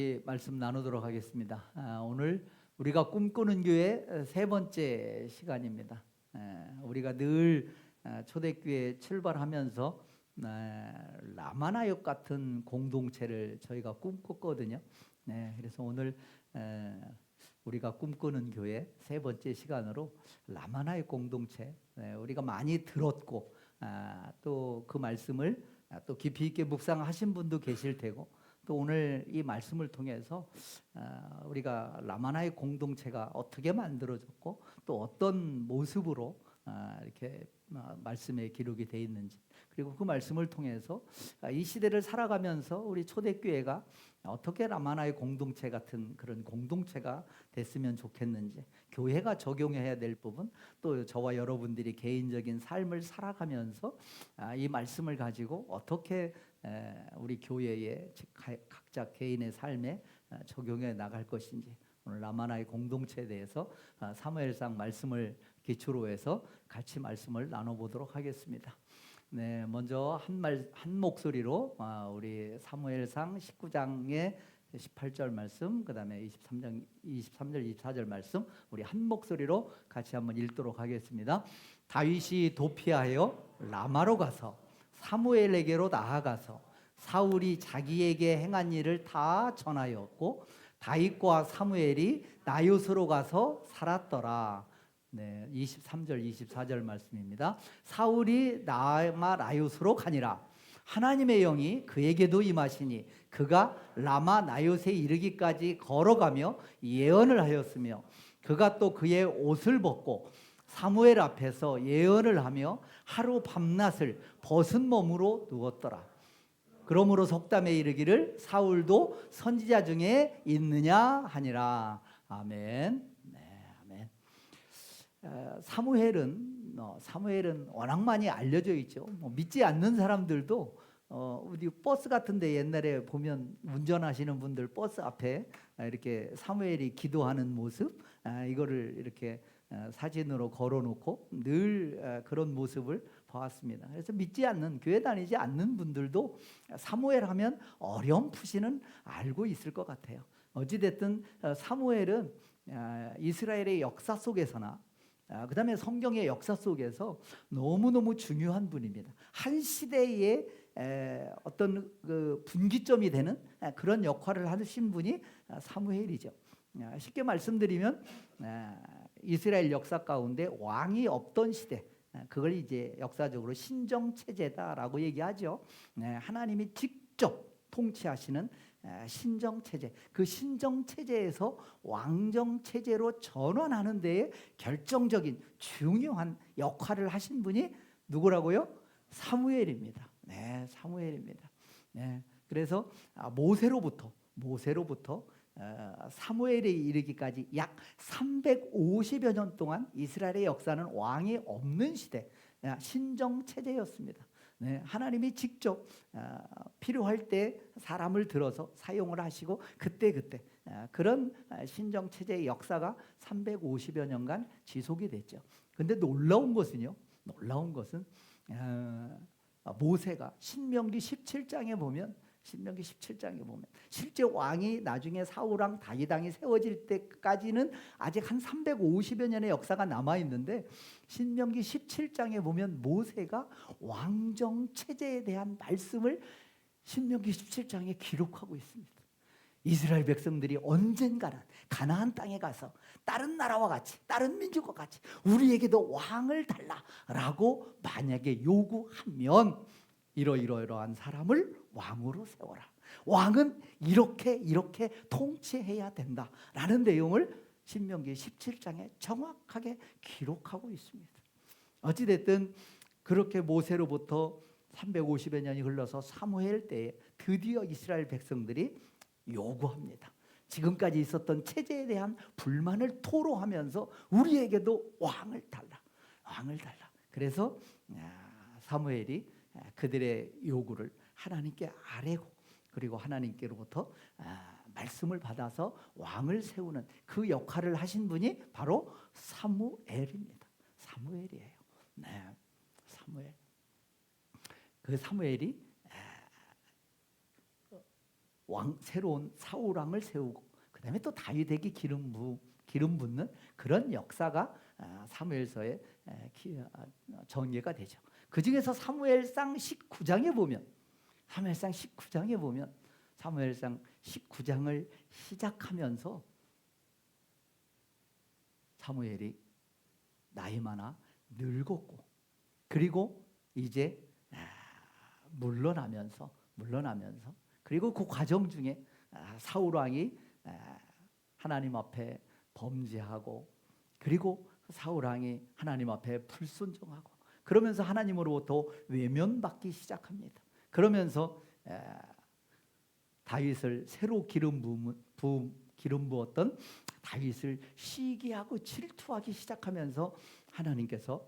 같이 말씀 나누도록 하겠습니다. 오늘 우리가 꿈꾸는 교회 세 번째 시간입니다. 우리가 늘 초대교회 출발하면서 라마나역 같은 공동체를 저희가 꿈꿨거든요. 그래서 오늘 우리가 꿈꾸는 교회 세 번째 시간으로 라마나역 공동체, 우리가 많이 들었고 또 그 말씀을 또 깊이 있게 묵상하신 분도 계실 테고, 또 오늘 이 말씀을 통해서 우리가 라마나의 공동체가 어떻게 만들어졌고 또 어떤 모습으로 이렇게 말씀에 기록이 되어 있는지, 그리고 그 말씀을 통해서 이 시대를 살아가면서 우리 초대교회가 어떻게 라마나의 공동체 같은 그런 공동체가 됐으면 좋겠는지, 교회가 적용해야 될 부분, 또 저와 여러분들이 개인적인 삶을 살아가면서 이 말씀을 가지고 어떻게 우리 교회의 각자 개인의 삶에 적용해 나갈 것인지, 오늘 라마나의 공동체에 대해서 사무엘상 말씀을 기초로 해서 같이 말씀을 나눠보도록 하겠습니다. 먼저 한 목소리로 우리 사무엘상 19장의 18절 말씀, 그 다음에 23절, 24절 말씀 우리 한 목소리로 같이 한번 읽도록 하겠습니다. 다윗이 도피하여 라마로 가서 사무엘에게로 나아가서 사울이 자기에게 행한 일을 다 전하였고, 다윗과 사무엘이 나요스로 가서 살았더라. 23절 24절 말씀입니다. 사울이 라마 나요스로 가니라. 하나님의 영이 그에게도 임하시니 그가 라마 나요스에 이르기까지 걸어가며 예언을 하였으며, 그가 또 그의 옷을 벗고 사무엘 앞에서 예언을 하며 하루 밤낮을 벗은 몸으로 누웠더라. 그러므로 속담에 이르기를 사울도 선지자 중에 있느냐 하니라. 아멘. 아멘. 사무엘은 워낙 많이 알려져 있죠. 믿지 않는 사람들도 우리 버스 같은데 옛날에 보면 운전하시는 분들 버스 앞에 이렇게 사무엘이 기도하는 모습, 이거를 이렇게 사진으로 걸어놓고 늘 그런 모습을 봐왔습니다. 그래서 믿지 않는, 교회 다니지 않는 분들도 사무엘 하면 어렴풋이는 알고 있을 것 같아요. 어찌됐든 사무엘은 이스라엘의 역사 속에서나 그 다음에 성경의 역사 속에서 너무너무 중요한 분입니다. 한 시대의 어떤 그 분기점이 되는 그런 역할을 하신 분이 사무엘이죠. 쉽게 말씀드리면 이스라엘 역사 가운데 왕이 없던 시대, 그걸 이제 역사적으로 신정체제다라고 얘기하죠. 하나님이 직접 통치하시는 신정체제, 그 신정체제에서 왕정체제로 전환하는 데에 결정적인 중요한 역할을 하신 분이 누구라고요? 사무엘입니다. 사무엘입니다. 그래서 모세로부터 사무엘에 이르기까지 약 350여 년 동안 이스라엘의 역사는 왕이 없는 시대, 신정체제였습니다. 하나님이 직접 필요할 때 사람을 들어서 사용을 하시고 그때 그런 신정체제의 역사가 350여 년간 지속이 됐죠. 근데 놀라운 것은 모세가 신명기 17장에 보면 실제 왕이 나중에 사울왕 다윗왕이 세워질 때까지는 아직 한 350여 년의 역사가 남아있는데, 신명기 17장에 보면 모세가 왕정체제에 대한 말씀을 신명기 17장에 기록하고 있습니다. 이스라엘 백성들이 언젠가는 가나안 땅에 가서 다른 나라와 같이, 다른 민족과 같이 우리에게도 왕을 달라라고 만약에 요구하면 이러이러한 사람을 왕으로 세워라. 왕은 이렇게 통치해야 된다라는 내용을 신명기 17장에 정확하게 기록하고 있습니다. 어찌됐든 그렇게 모세로부터 350여 년이 흘러서 사무엘 때에 드디어 이스라엘 백성들이 요구합니다. 지금까지 있었던 체제에 대한 불만을 토로하면서 우리에게도 왕을 달라. 그래서 사무엘이 그들의 요구를 하나님께 아뢰고, 그리고 하나님께로부터 말씀을 받아서 왕을 세우는 그 역할을 하신 분이 바로 사무엘입니다. 사무엘이에요. 사무엘. 그 사무엘이 새로운 사울 왕을 세우고 그다음에 또 다윗에게 기름 붓는 그런 역사가 사무엘서에 전개가 되죠. 그 중에서 사무엘상 19장에 보면 사무엘상 19장을 시작하면서 사무엘이 나이 많아 늙었고 그리고 이제 물러나면서 그리고 그 과정 중에 사울 왕이 하나님 앞에 범죄하고 그리고 사울 왕이 하나님 앞에 불순종하고 그러면서 하나님으로부터 외면받기 시작합니다. 그러면서 다윗을 새로 기름 부었던 다윗을 시기하고 질투하기 시작하면서 하나님께서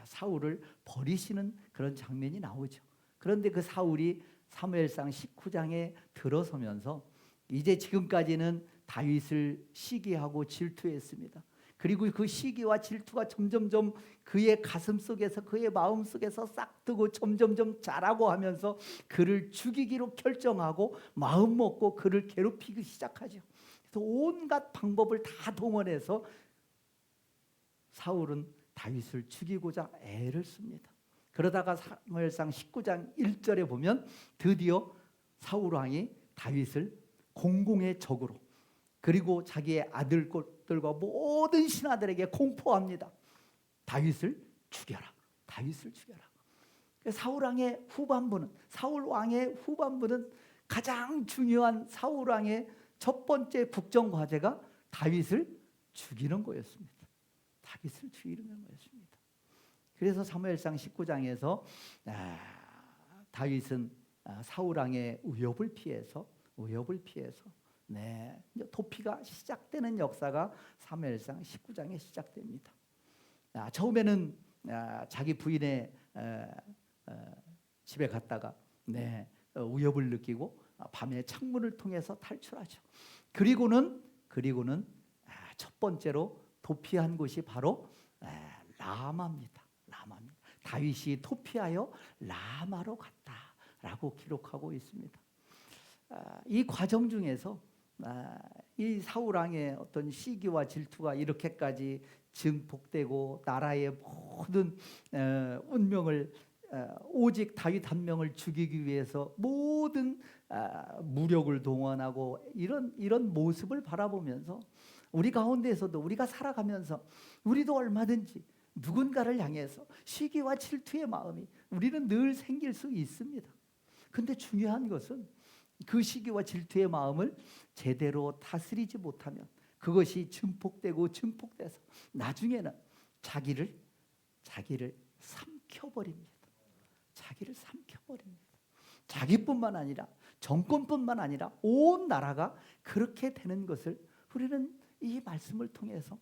사울을 버리시는 그런 장면이 나오죠. 그런데 그 사울이 사무엘상 19장에 들어서면서 이제 지금까지는 다윗을 시기하고 질투했습니다. 그리고 그 시기와 질투가 점점점 그의 가슴 속에서 그의 마음 속에서 싹트고 점점점 자라고 하면서 그를 죽이기로 결정하고 마음 먹고 그를 괴롭히기 시작하죠. 그래서 온갖 방법을 다 동원해서 사울은 다윗을 죽이고자 애를 씁니다. 그러다가 사무엘상 19장 1절에 보면 드디어 사울 왕이 다윗을 공공의 적으로 그리고 자기의 아들들과 모든 신하들에게 공포합니다. 다윗을 죽여라. 사울 왕의 후반부는 가장 중요한 사울 왕의 첫 번째 국정 과제가 다윗을 죽이는 거였습니다. 그래서 사무엘상 19장에서 다윗은 사울 왕의 위협을 피해서 도피가 시작되는 역사가 사무엘상 19장에 시작됩니다. 처음에는 자기 부인의 집에 갔다가 위협을 느끼고 밤에 창문을 통해서 탈출하죠. 그리고는 첫 번째로 도피한 곳이 바로 라마입니다. 다윗이 도피하여 라마로 갔다라고 기록하고 있습니다. 이 과정 중에서 이 사울 왕의 어떤 시기와 질투가 이렇게까지 증폭되고 나라의 모든 운명을 오직 다윗 한 명을 죽이기 위해서 모든 무력을 동원하고 이런 모습을 바라보면서 우리 가운데에서도 우리가 살아가면서 우리도 얼마든지 누군가를 향해서 시기와 질투의 마음이 우리는 늘 생길 수 있습니다. 근데 중요한 것은 그 시기와 질투의 마음을 제대로 다스리지 못하면 그것이 증폭돼서 나중에는 자기를 삼켜버립니다. 자기뿐만 아니라 정권뿐만 아니라 온 나라가 그렇게 되는 것을 우리는 이 말씀을 통해서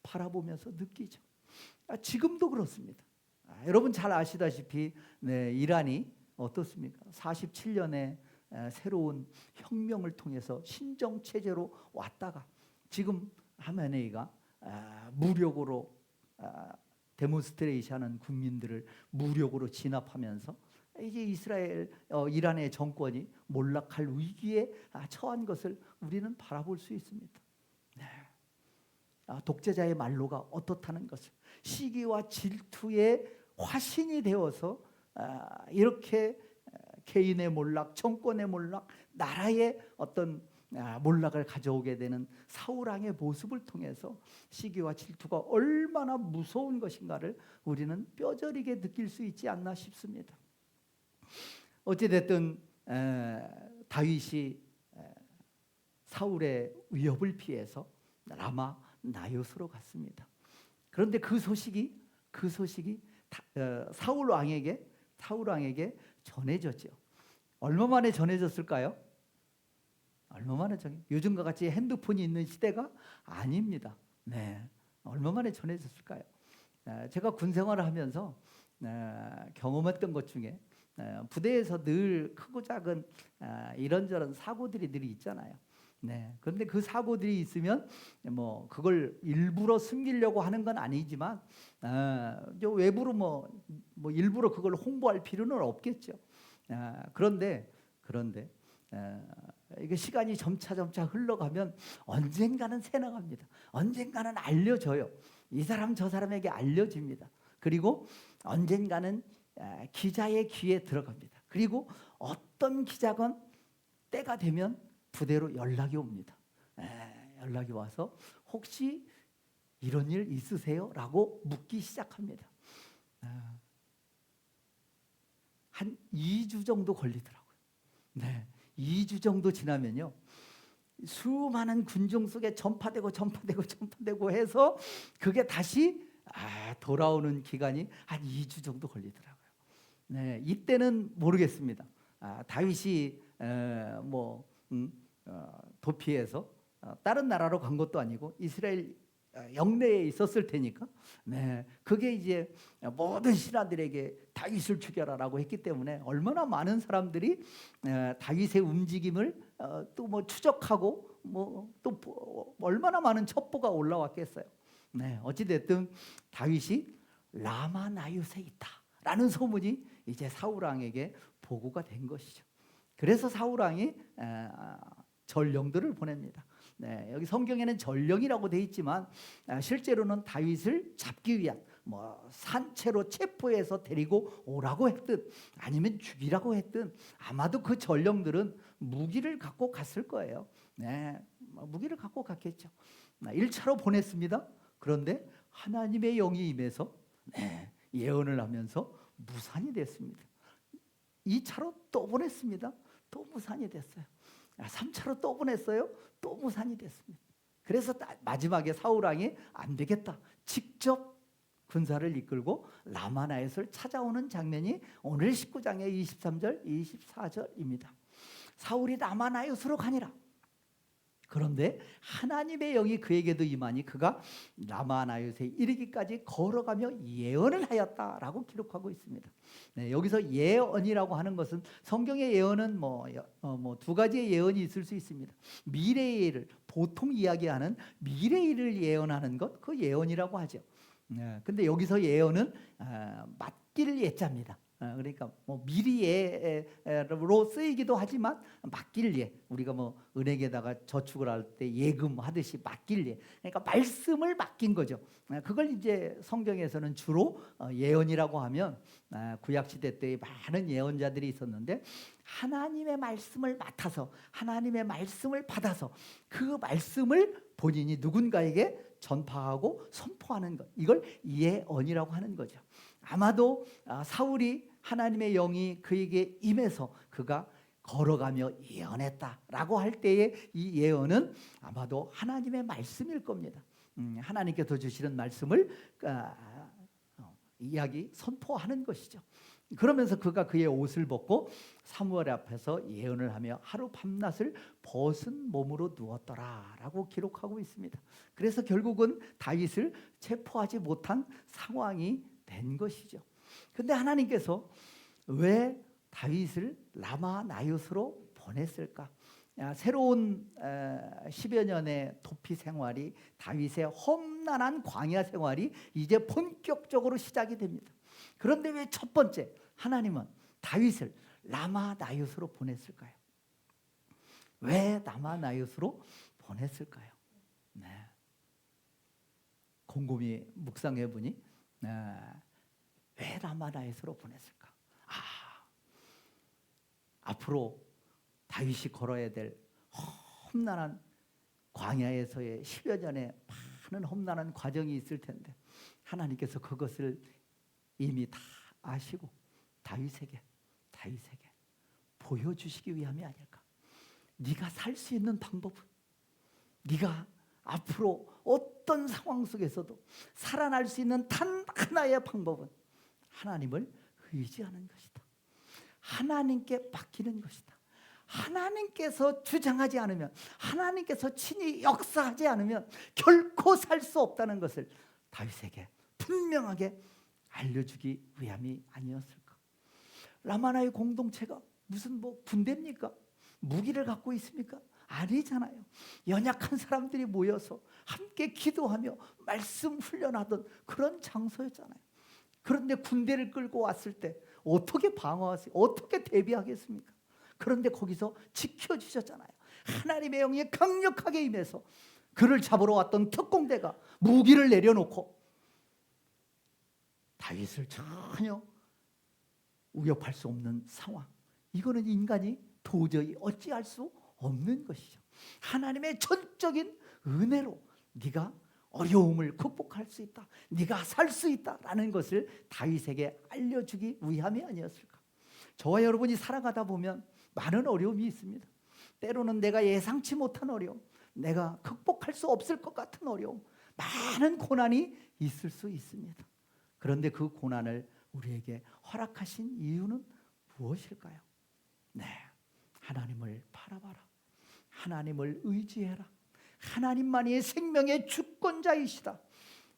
바라보면서 느끼죠. 지금도 그렇습니다. 여러분 잘 아시다시피 이란이 어떻습니까? 47년에 새로운 혁명을 통해서 신정 체제로 왔다가 지금 하메네이가 무력으로 데몬스트레이션하는 국민들을 무력으로 진압하면서 이제 이란의 정권이 몰락할 위기에 처한 것을 우리는 바라볼 수 있습니다. 독재자의 말로가 어떻다는 것을 시기와 질투의 화신이 되어서 이렇게 개인의 몰락, 정권의 몰락, 나라의 어떤 몰락을 가져오게 되는 사울 왕의 모습을 통해서 시기와 질투가 얼마나 무서운 것인가를 우리는 뼈저리게 느낄 수 있지 않나 싶습니다. 어찌됐든 다윗이 사울의 위협을 피해서 라마 나요스로 갔습니다. 그런데 그 소식이 사울 왕에게 전해졌죠. 얼마 만에 전해졌을까요? 요즘과 같이 핸드폰이 있는 시대가 아닙니다. 얼마 만에 전해졌을까요? 제가 군 생활을 하면서 경험했던 것 중에 부대에서 늘 크고 작은 이런저런 사고들이 늘 있잖아요. 그런데 그 사고들이 있으면 뭐 그걸 일부러 숨기려고 하는 건 아니지만 외부로 뭐 일부러 그걸 홍보할 필요는 없겠죠. 그런데 이게 시간이 점차 흘러가면 언젠가는 새나갑니다. 언젠가는 알려져요. 이 사람 저 사람에게 알려집니다. 그리고 언젠가는 기자의 귀에 들어갑니다. 그리고 어떤 기자건 때가 되면 부대로 연락이 옵니다. 연락이 와서 혹시 이런 일 있으세요? 라고 묻기 시작합니다. 한 2주 정도 걸리더라고요. 2주 정도 지나면요, 수많은 군중 속에 전파되고 해서 그게 다시 돌아오는 기간이 한 2주 정도 걸리더라고요. 이때는 모르겠습니다. 다윗이 도피해서 다른 나라로 간 것도 아니고 이스라엘 영내에 있었을 테니까, 그게 이제 모든 신하들에게 다윗을 죽여라라고 했기 때문에 얼마나 많은 사람들이 다윗의 움직임을 또 추적하고 또 얼마나 많은 첩보가 올라왔겠어요. 어찌 됐든 다윗이 라마나윳에 있다라는 소문이 이제 사울 왕에게 보고가 된 것이죠. 그래서 사울 왕이 전령들을 보냅니다. 여기 성경에는 전령이라고 돼 있지만 실제로는 다윗을 잡기 위한 산채로 체포해서 데리고 오라고 했든 아니면 죽이라고 했든 아마도 그 전령들은 무기를 갖고 갔을 거예요. 무기를 갖고 갔겠죠. 1차로 보냈습니다. 그런데 하나님의 영이 임해서 예언을 하면서 무산이 됐습니다. 2차로 또 보냈습니다. 또 무산이 됐어요. 3차로 또 보냈어요. 또 무산이 됐습니다. 그래서 마지막에 사울 왕이 안 되겠다, 직접 군사를 이끌고 라마나윳을 찾아오는 장면이 오늘 19장의 23절 24절입니다. 사울이 라마나윳으로 가니라. 그런데 하나님의 영이 그에게도 임하니 그가 라마나윳에 이르기까지 걸어가며 예언을 하였다라고 기록하고 있습니다. 여기서 예언이라고 하는 것은 성경의 예언은 두 가지의 예언이 있을 수 있습니다. 미래의 일을, 보통 이야기하는 미래의 일을 예언하는 것, 그 예언이라고 하죠. 근데 여기서 예언은 맡길 예자입니다. 그러니까 미리 예로 쓰이기도 하지만 맡길 예, 우리가 은행에다가 저축을 할 때 예금하듯이 맡길 예, 그러니까 말씀을 맡긴 거죠. 그걸 이제 성경에서는 주로 예언이라고 하면, 구약시대 때에 많은 예언자들이 있었는데 하나님의 말씀을 맡아서 하나님의 말씀을 받아서 그 말씀을 본인이 누군가에게 전파하고 선포하는 것, 이걸 예언이라고 하는 거죠. 아마도 사울이 하나님의 영이 그에게 임해서 그가 걸어가며 예언했다라고 할 때의 이 예언은 아마도 하나님의 말씀일 겁니다. 하나님께서 주시는 말씀을 이야기 선포하는 것이죠. 그러면서 그가 그의 옷을 벗고 사무엘 앞에서 예언을 하며 하루 밤낮을 벗은 몸으로 누웠더라라고 기록하고 있습니다. 그래서 결국은 다윗을 체포하지 못한 상황이 된 것이죠. 근데 하나님께서 왜 다윗을 라마나윳으로 보냈을까? 새로운 10여 년의 도피 생활이, 다윗의 험난한 광야 생활이 이제 본격적으로 시작이 됩니다. 그런데 왜 첫 번째 하나님은 다윗을 라마나윳으로 보냈을까요? 왜 라마나윳으로 보냈을까요? 곰곰이 묵상해 보니 왜 라마나윳으로 보냈을까? 앞으로 다윗이 걸어야 될 험난한 광야에서의 10여 년의 많은 험난한 과정이 있을 텐데 하나님께서 그것을 이미 다 아시고 다윗에게 보여주시기 위함이 아닐까. 네가 살 수 있는 방법은, 네가 앞으로 어떤 상황 속에서도 살아날 수 있는 단 하나의 방법은 하나님을 의지하는 것이다. 하나님께 맡기는 것이다. 하나님께서 주장하지 않으면, 하나님께서 친히 역사하지 않으면 결코 살 수 없다는 것을 다윗에게 분명하게 알려주기 위함이 아니었을까. 라마나의 공동체가 무슨 군대입니까? 무기를 갖고 있습니까? 아니잖아요. 연약한 사람들이 모여서 함께 기도하며 말씀 훈련하던 그런 장소였잖아요. 그런데 군대를 끌고 왔을 때 어떻게 방어하세요? 어떻게 대비하겠습니까? 그런데 거기서 지켜주셨잖아요. 하나님의 영이 강력하게 임해서 그를 잡으러 왔던 특공대가 무기를 내려놓고 다윗을 전혀 위협할 수 없는 상황. 이거는 인간이 도저히 어찌할 수 없는 것이죠. 하나님의 전적인 은혜로 네가 어려움을 극복할 수 있다, 네가 살 수 있다라는 것을 다윗에게 알려주기 위함이 아니었을까. 저와 여러분이 살아가다 보면 많은 어려움이 있습니다. 때로는 내가 예상치 못한 어려움, 내가 극복할 수 없을 것 같은 어려움, 많은 고난이 있을 수 있습니다. 그런데 그 고난을 우리에게 허락하신 이유는 무엇일까요? 네, 하나님을 바라봐라. 하나님을 의지해라. 하나님만이 생명의 주권자이시다.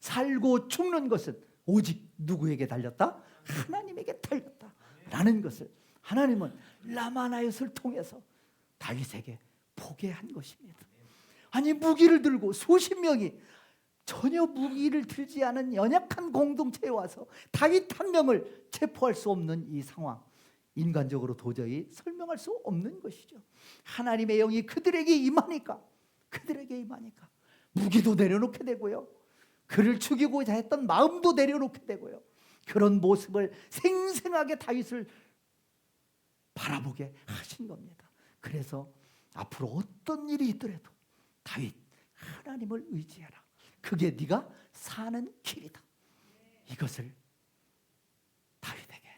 살고 죽는 것은 오직 누구에게 달렸다? 하나님에게 달렸다 라는 것을 하나님은 라마나옅을 통해서 다윗에게 보게 한 것입니다. 아니, 무기를 들고 수십 명이 전혀 무기를 들지 않은 연약한 공동체에 와서 다윗 한 명을 체포할 수 없는 이 상황, 인간적으로 도저히 설명할 수 없는 것이죠. 하나님의 영이 그들에게 임하니까 무기도 내려놓게 되고요, 그를 죽이고자 했던 마음도 내려놓게 되고요, 그런 모습을 생생하게 다윗을 바라보게 하신 겁니다. 그래서 앞으로 어떤 일이 있더라도 다윗, 하나님을 의지해라. 그게 네가 사는 길이다. 이것을 다윗에게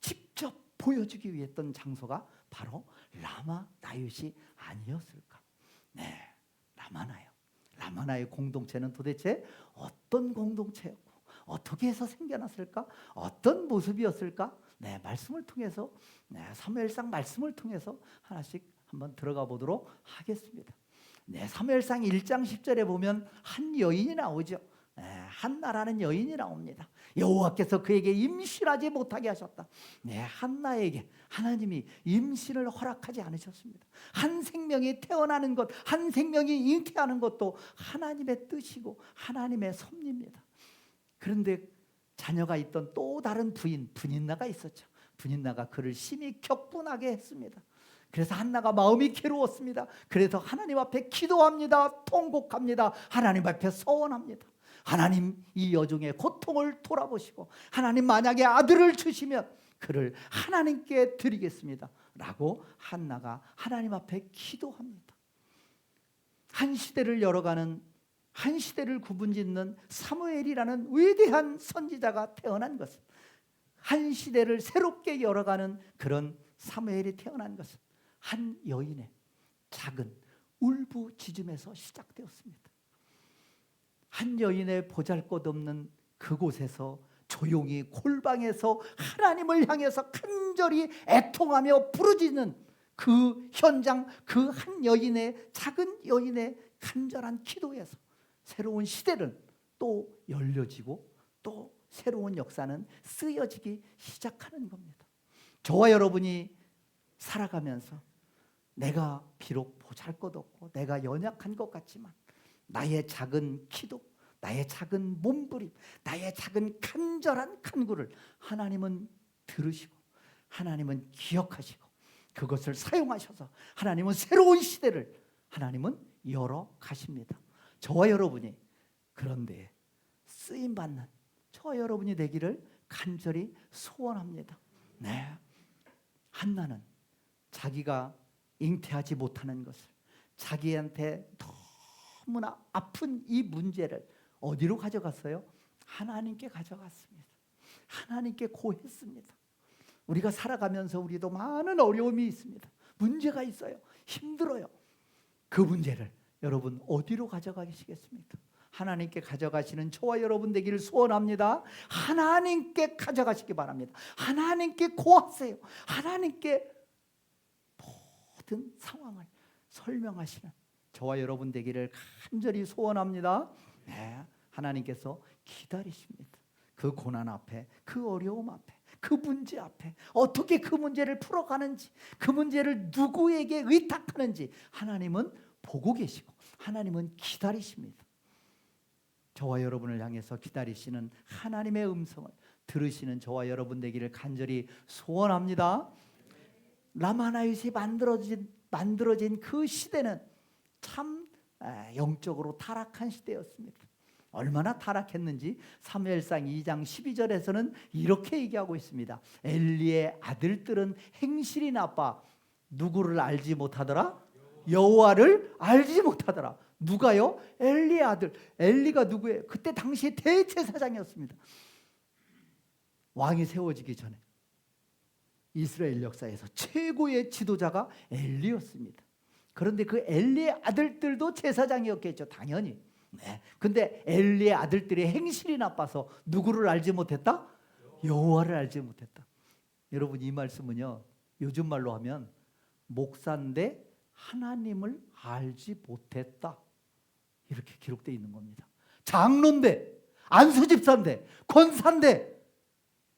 직접 보여주기 위해 했던 장소가 바로 라마나옅이 아니었을까. 네, 라마나옅 공동체는 도대체 어떤 공동체였고 어떻게 해서 생겨났을까? 어떤 모습이었을까? 네, 말씀을 통해서, 사무엘상 말씀을 통해서 하나씩 한번 들어가 보도록 하겠습니다. 네, 사무엘상 1장 10절에 보면 한 여인이 나오죠. 한나라는 여인이 나옵니다. 여호와께서 그에게 임신하지 못하게 하셨다. 네, 한나에게 하나님이 임신을 허락하지 않으셨습니다. 한 생명이 태어나는 것, 한 생명이 잉태하는 것도 하나님의 뜻이고 하나님의 섭리입니다. 그런데 자녀가 있던 또 다른 부인 브닌나가 있었죠. 브닌나가 그를 심히 격분하게 했습니다. 그래서 한나가 마음이 괴로웠습니다. 그래서 하나님 앞에 기도합니다. 통곡합니다. 하나님 앞에 서원합니다. 하나님, 이 여종의 고통을 돌아보시고 하나님, 만약에 아들을 주시면 그를 하나님께 드리겠습니다 라고 한나가 하나님 앞에 기도합니다. 한 시대를 열어가는, 한 시대를 구분짓는 사무엘이라는 위대한 선지자가 태어난 것은, 한 시대를 새롭게 열어가는 그런 사무엘이 태어난 것은 한 여인의 작은 울부짖음에서 시작되었습니다. 한 여인의 보잘것없는 그곳에서 조용히 골방에서 하나님을 향해서 간절히 애통하며 부르짖는 그 현장, 그 한 여인의, 작은 여인의 간절한 기도에서 새로운 시대는 또 열려지고 또 새로운 역사는 쓰여지기 시작하는 겁니다. 저와 여러분이 살아가면서 내가 비록 보잘것없고 내가 연약한 것 같지만 나의 작은 기도, 나의 작은 몸부림, 나의 작은 간절한 간구를 하나님은 들으시고 하나님은 기억하시고 그것을 사용하셔서 하나님은 새로운 시대를 하나님은 열어 가십니다. 저와 여러분이 그런데 쓰임받는 저와 여러분이 되기를 간절히 소원합니다. 네, 한나는 자기가 잉태하지 못하는 것을, 자기한테 너무나 아픈 이 문제를 어디로 가져갔어요? 하나님께 가져갔습니다. 하나님께 고했습니다. 우리가 살아가면서 우리도 많은 어려움이 있습니다. 문제가 있어요. 힘들어요. 그 문제를 여러분 어디로 가져가시겠습니까? 하나님께 가져가시는 저와 여러분 되기를 소원합니다. 하나님께 가져가시기 바랍니다. 하나님께 고하세요. 하나님께 모든 상황을 설명하시는 저와 여러분 되기를 간절히 소원합니다. 네, 하나님께서 기다리십니다. 그 고난 앞에, 그 어려움 앞에, 그 문제 앞에 어떻게 그 문제를 풀어가는지, 그 문제를 누구에게 의탁하는지 하나님은 보고 계시고 하나님은 기다리십니다. 저와 여러분을 향해서 기다리시는 하나님의 음성을 들으시는 저와 여러분 되기를 간절히 소원합니다. 라마나윗이 만들어진 그 시대는 참 영적으로 타락한 시대였습니다. 얼마나 타락했는지 사무엘상 2장 12절에서는 이렇게 얘기하고 있습니다. 엘리의 아들들은 행실이 나빠 누구를 알지 못하더라? 여호와를 알지 못하더라. 누가요? 엘리의 아들. 엘리가 누구예요? 그때 당시에 대제사장이었습니다. 왕이 세워지기 전에 이스라엘 역사에서 최고의 지도자가 엘리였습니다. 그런데 그 엘리의 아들들도 제사장이었겠죠, 당연히. 네. 근데 엘리의 아들들의 행실이 나빠서 누구를 알지 못했다? 여호와를 알지 못했다. 여러분, 이 말씀은요, 요즘 말로 하면 목사인데 하나님을 알지 못했다, 이렇게 기록되어 있는 겁니다. 장로인데, 안수집사인데, 권사인데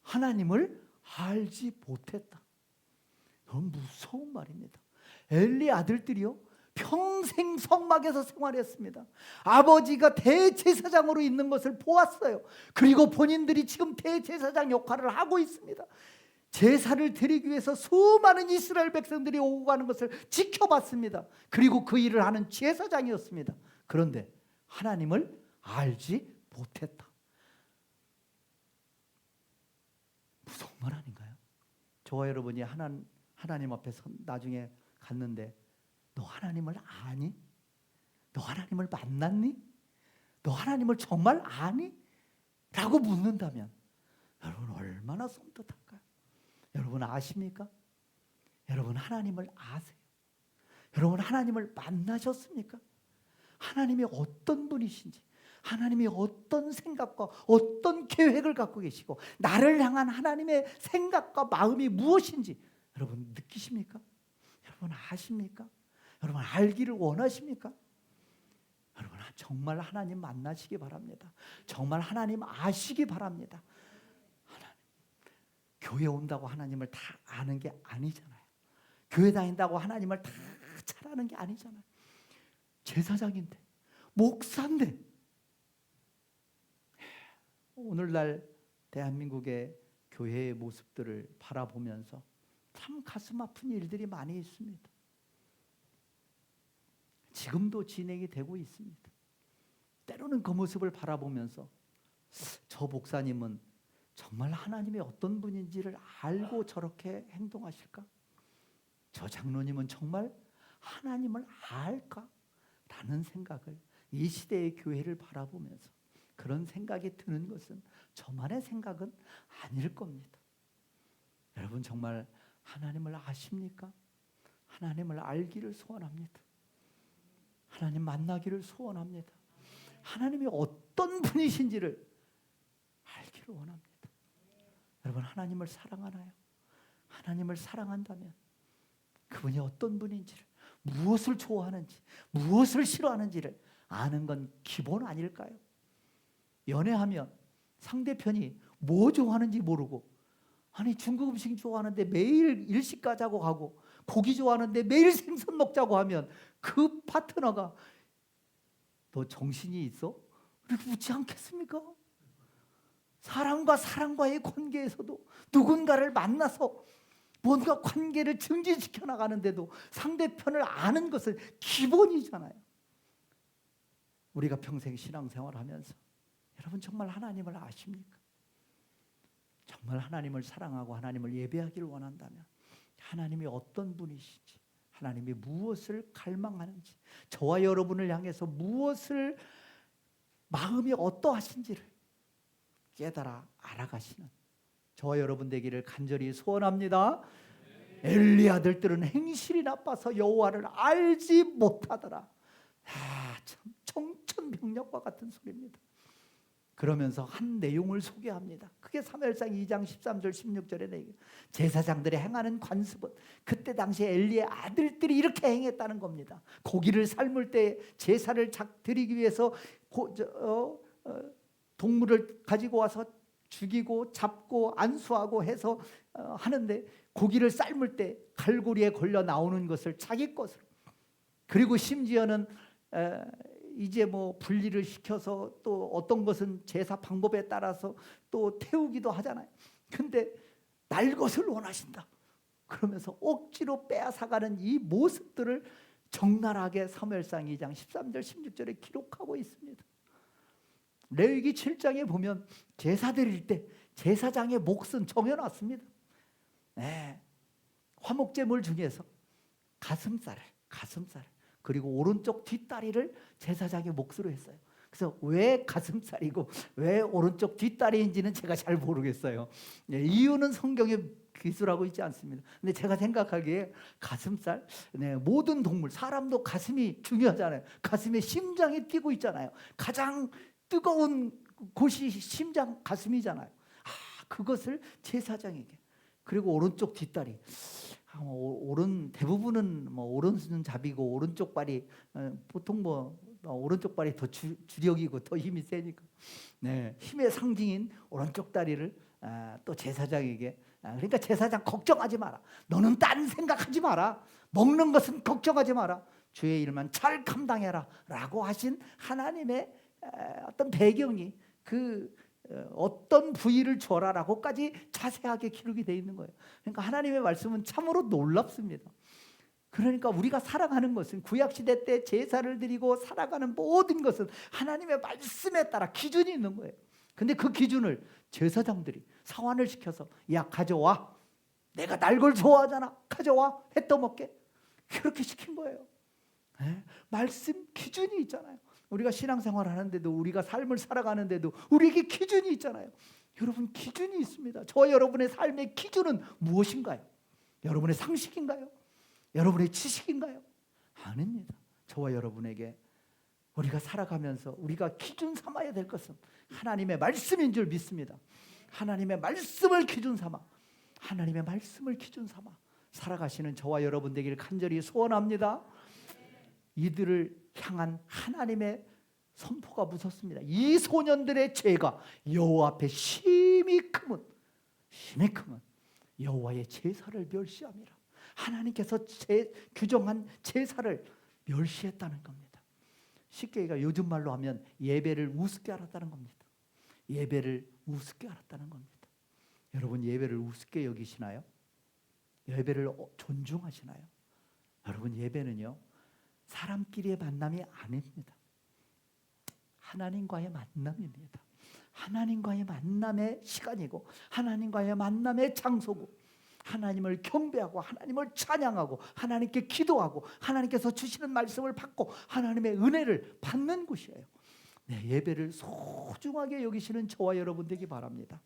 하나님을 알지 못했다. 너무 무서운 말입니다. 엘리 아들들이요, 평생 성막에서 생활했습니다. 아버지가 대제사장으로 있는 것을 보았어요. 그리고 본인들이 지금 대제사장 역할을 하고 있습니다. 제사를 드리기 위해서 수많은 이스라엘 백성들이 오고 가는 것을 지켜봤습니다. 그리고 그 일을 하는 제사장이었습니다. 그런데 하나님을 알지 못했다. 무서운 말 아닌가요? 저와 여러분이 하나님 앞에서 나중에 갔는데 너 하나님을 아니? 너 하나님을 만났니? 너 하나님을 정말 아니? 라고 묻는다면 여러분 얼마나 섬뜩할까요? 여러분 아십니까? 여러분 하나님을 아세요? 여러분 하나님을 만나셨습니까? 하나님이 어떤 분이신지, 하나님이 어떤 생각과 어떤 계획을 갖고 계시고 나를 향한 하나님의 생각과 마음이 무엇인지 여러분 느끼십니까? 여러분 아십니까? 여러분 알기를 원하십니까? 여러분 정말 하나님 만나시기 바랍니다. 정말 하나님 아시기 바랍니다. 교회 온다고 하나님을 다 아는 게 아니잖아요. 교회 다닌다고 하나님을 다 잘 아는 게 아니잖아요. 제사장인데, 목사인데, 오늘날 대한민국의 교회의 모습들을 바라보면서 참 가슴 아픈 일들이 많이 있습니다. 지금도 진행이 되고 있습니다. 때로는 그 모습을 바라보면서 저 목사님은 정말 하나님이 어떤 분인지를 알고 저렇게 행동하실까? 저 장로님은 정말 하나님을 알까? 라는 생각을 이 시대의 교회를 바라보면서 그런 생각이 드는 것은 저만의 생각은 아닐 겁니다. 여러분 정말 하나님을 아십니까? 하나님을 알기를 소원합니다. 하나님 만나기를 소원합니다. 하나님이 어떤 분이신지를 알기를 원합니다. 여러분 하나님을 사랑하나요? 하나님을 사랑한다면 그분이 어떤 분인지를, 무엇을 좋아하는지, 무엇을 싫어하는지를 아는 건 기본 아닐까요? 연애하면 상대편이 뭐 좋아하는지 모르고, 아니 중국 음식 좋아하는데 매일 일식 가자고 하고, 고기 좋아하는데 매일 생선 먹자고 하면 그 파트너가 너 정신이 있어? 이렇게 묻지 않겠습니까? 사람과 사람과의 관계에서도 누군가를 만나서 뭔가 관계를 증진시켜 나가는데도 상대편을 아는 것은 기본이잖아요. 우리가 평생 신앙생활하면서 여러분 정말 하나님을 아십니까? 정말 하나님을 사랑하고 하나님을 예배하기를 원한다면 하나님이 어떤 분이신지, 하나님이 무엇을 갈망하는지, 저와 여러분을 향해서 무엇을, 마음이 어떠하신지를 깨달아 알아가시는 저와 여러분 되기를 간절히 소원합니다. 엘리 아들들은 행실이 나빠서 여호와를 알지 못하더라. 참 청천벽력과 같은 소리입니다. 그러면서 한 내용을 소개합니다. 그게 사무엘상 2장 13절 16절에 내게 제사장들이 행하는 관습은 그때 당시에 엘리의 아들들이 이렇게 행했다는 겁니다. 고기를 삶을 때 제사를 드리기 위해서 동물을 가지고 와서 죽이고 잡고 안수하고 해서 하는데, 고기를 삶을 때 갈고리에 걸려 나오는 것을 자기 것으로, 그리고 심지어는 이제 뭐 분리를 시켜서 또 어떤 것은 제사 방법에 따라서 또 태우기도 하잖아요. 근데 날 것을 원하신다. 그러면서 억지로 빼앗아가는 이 모습들을 적나라하게 사무엘상 2장 13절 16절에 기록하고 있습니다. 레위기 7장에 보면 제사 드릴 때 제사장의 몫은 정해놨습니다. 네. 화목제물 중에서 가슴살을 그리고 오른쪽 뒷다리를 제사장의 몫으로 했어요. 그래서 왜 가슴살이고 왜 오른쪽 뒷다리인지는 제가 잘 모르겠어요. 네, 이유는 성경에 기술하고 있지 않습니다. 근데 제가 생각하기에 가슴살, 네, 모든 동물, 사람도 가슴이 중요하잖아요. 가슴에 심장이 뛰고 있잖아요. 가장 뜨거운 곳이 심장, 가슴이잖아요. 그것을 제사장에게, 그리고 오른쪽 뒷다리, 대부분은 오른손잡이고 오른쪽 발이 보통 오른쪽 발이 더 주력이고 더 힘이 세니까, 네, 힘의 상징인 오른쪽 다리를 또 제사장에게, 그러니까 제사장 걱정하지 마라. 너는 딴 생각하지 마라. 먹는 것은 걱정하지 마라. 주의 일만 잘 감당해라 라고 하신 하나님의 어떤 배경이 어떤 부위를 줘라라고까지 자세하게 기록이 되어 있는 거예요. 그러니까 하나님의 말씀은 참으로 놀랍습니다. 그러니까 우리가 살아가는 것은, 구약시대 때 제사를 드리고 살아가는 모든 것은 하나님의 말씀에 따라 기준이 있는 거예요. 근데 그 기준을 제사장들이 사환을 시켜서, 야 가져와, 내가 날 걸 좋아하잖아, 가져와, 해 떠먹게, 그렇게 시킨 거예요. 네? 말씀 기준이 있잖아요. 우리가 신앙생활을 하는데도, 우리가 삶을 살아가는데도 우리에게 기준이 있잖아요. 여러분, 기준이 있습니다. 저와 여러분의 삶의 기준은 무엇인가요? 여러분의 상식인가요? 여러분의 지식인가요? 아닙니다. 저와 여러분에게 우리가 살아가면서 우리가 기준 삼아야 될 것은 하나님의 말씀인 줄 믿습니다. 하나님의 말씀을 기준 삼아, 하나님의 말씀을 기준 삼아 살아가시는 저와 여러분 되기를 간절히 소원합니다. 이들을 향한 하나님의 선포가 무섭습니다. 이 소년들의 죄가 여호와 앞에 심히 크면 여호와의 제사를 멸시함이라. 하나님께서 규정한 제사를 멸시했다는 겁니다. 쉽게 얘기가 요즘 말로 하면 예배를 우습게 알았다는 겁니다. 예배를 우습게 알았다는 겁니다. 여러분, 예배를 우습게 여기시나요? 예배를 존중하시나요? 여러분, 예배는요, 사람끼리의 만남이 아닙니다. 하나님과의 만남입니다. 하나님과의 만남의 시간이고, 하나님과의 만남의 장소고, 하나님을 경배하고 하나님을 찬양하고 하나님께 기도하고 하나님께서 주시는 말씀을 받고 하나님의 은혜를 받는 곳이에요. 네, 예배를 소중하게 여기시는 저와 여러분 되기 바랍니다.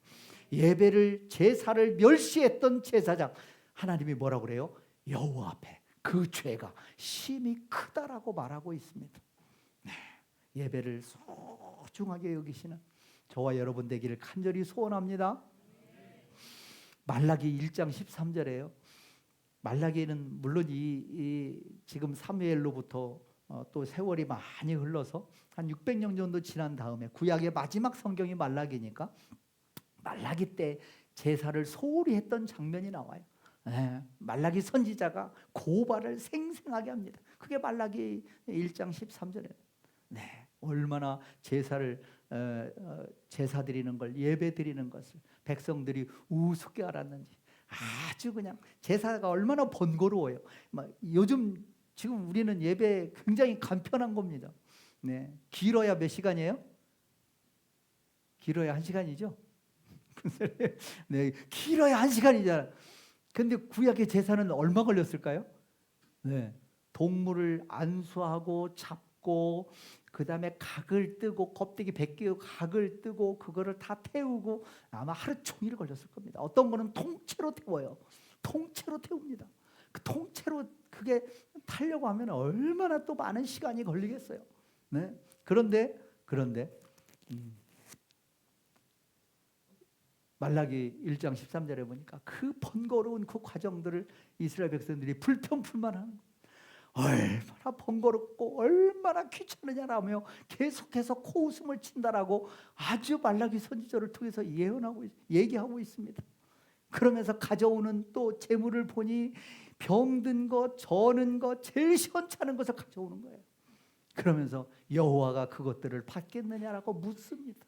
예배를, 제사를 멸시했던 제사장, 하나님이 뭐라고 그래요? 여호와 앞에 그 죄가 심히 크다라고 말하고 있습니다. 네, 예배를 소중하게 여기시는 저와 여러분 되기를 간절히 소원합니다. 말라기 1장 13절에요. 말라기는 물론 지금 사무엘로부터 또 세월이 많이 흘러서 한 600년 정도 지난 다음에 구약의 마지막 성경이 말라기니까, 말라기 때 제사를 소홀히 했던 장면이 나와요. 말라기 선지자가 고발을 생생하게 합니다. 그게 말라기 1장 13절에 얼마나 제사를 제사 드리는 걸, 예배 드리는 것을 백성들이 우습게 알았는지, 아주 그냥 제사가 얼마나 번거로워요. 요즘 지금 우리는 예배 굉장히 간편한 겁니다. 네, 길어야 몇 시간이에요? 길어야 1시간이죠. 네, 길어야 1시간이잖아요. 근데 구약의 제사는 얼마 걸렸을까요? 네, 동물을 안수하고 잡고, 그 다음에 각을 뜨고, 껍데기 벗기고 각을 뜨고, 그거를 다 태우고, 아마 하루 종일 걸렸을 겁니다. 어떤 거는 통째로 태워요. 통째로 태웁니다. 그 통째로 그게 타려고 하면 얼마나 또 많은 시간이 걸리겠어요. 네? 그런데 말라기 1장 13절에 보니까 그 번거로운 그 과정들을 이스라엘 백성들이 불평불만하는 거예요. 얼마나 번거롭고 얼마나 귀찮으냐라며 계속해서 코웃음을 친다라고 아주 말라기 선지자를 통해서 얘기하고 있습니다. 그러면서 가져오는 또 재물을 보니 병든 것, 저는 것, 제일 시원찮은 것을 가져오는 거예요. 그러면서 여호와가 그것들을 받겠느냐라고 묻습니다.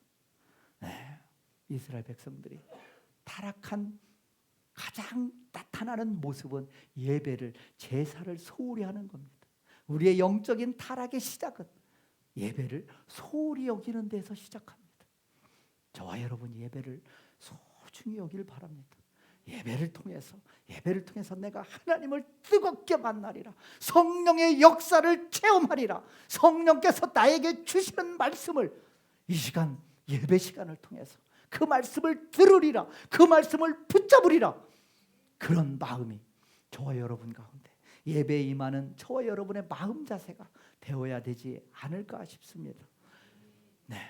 네, 이스라엘 백성들이 타락한 가장 나타나는 모습은 예배를, 제사를 소홀히 하는 겁니다. 우리의 영적인 타락의 시작은 예배를 소홀히 여기는 데서 시작합니다. 저와 여러분이 예배를 소중히 여기를 바랍니다. 예배를 통해서 내가 하나님을 뜨겁게 만나리라. 성령의 역사를 체험하리라. 성령께서 나에게 주시는 말씀을 이 시간, 예배 시간을 통해서 그 말씀을 들으리라. 그 말씀을 붙잡으리라. 그런 마음이 저와 여러분 가운데, 예배에 임하는 저와 여러분의 마음 자세가 되어야 되지 않을까 싶습니다. 네,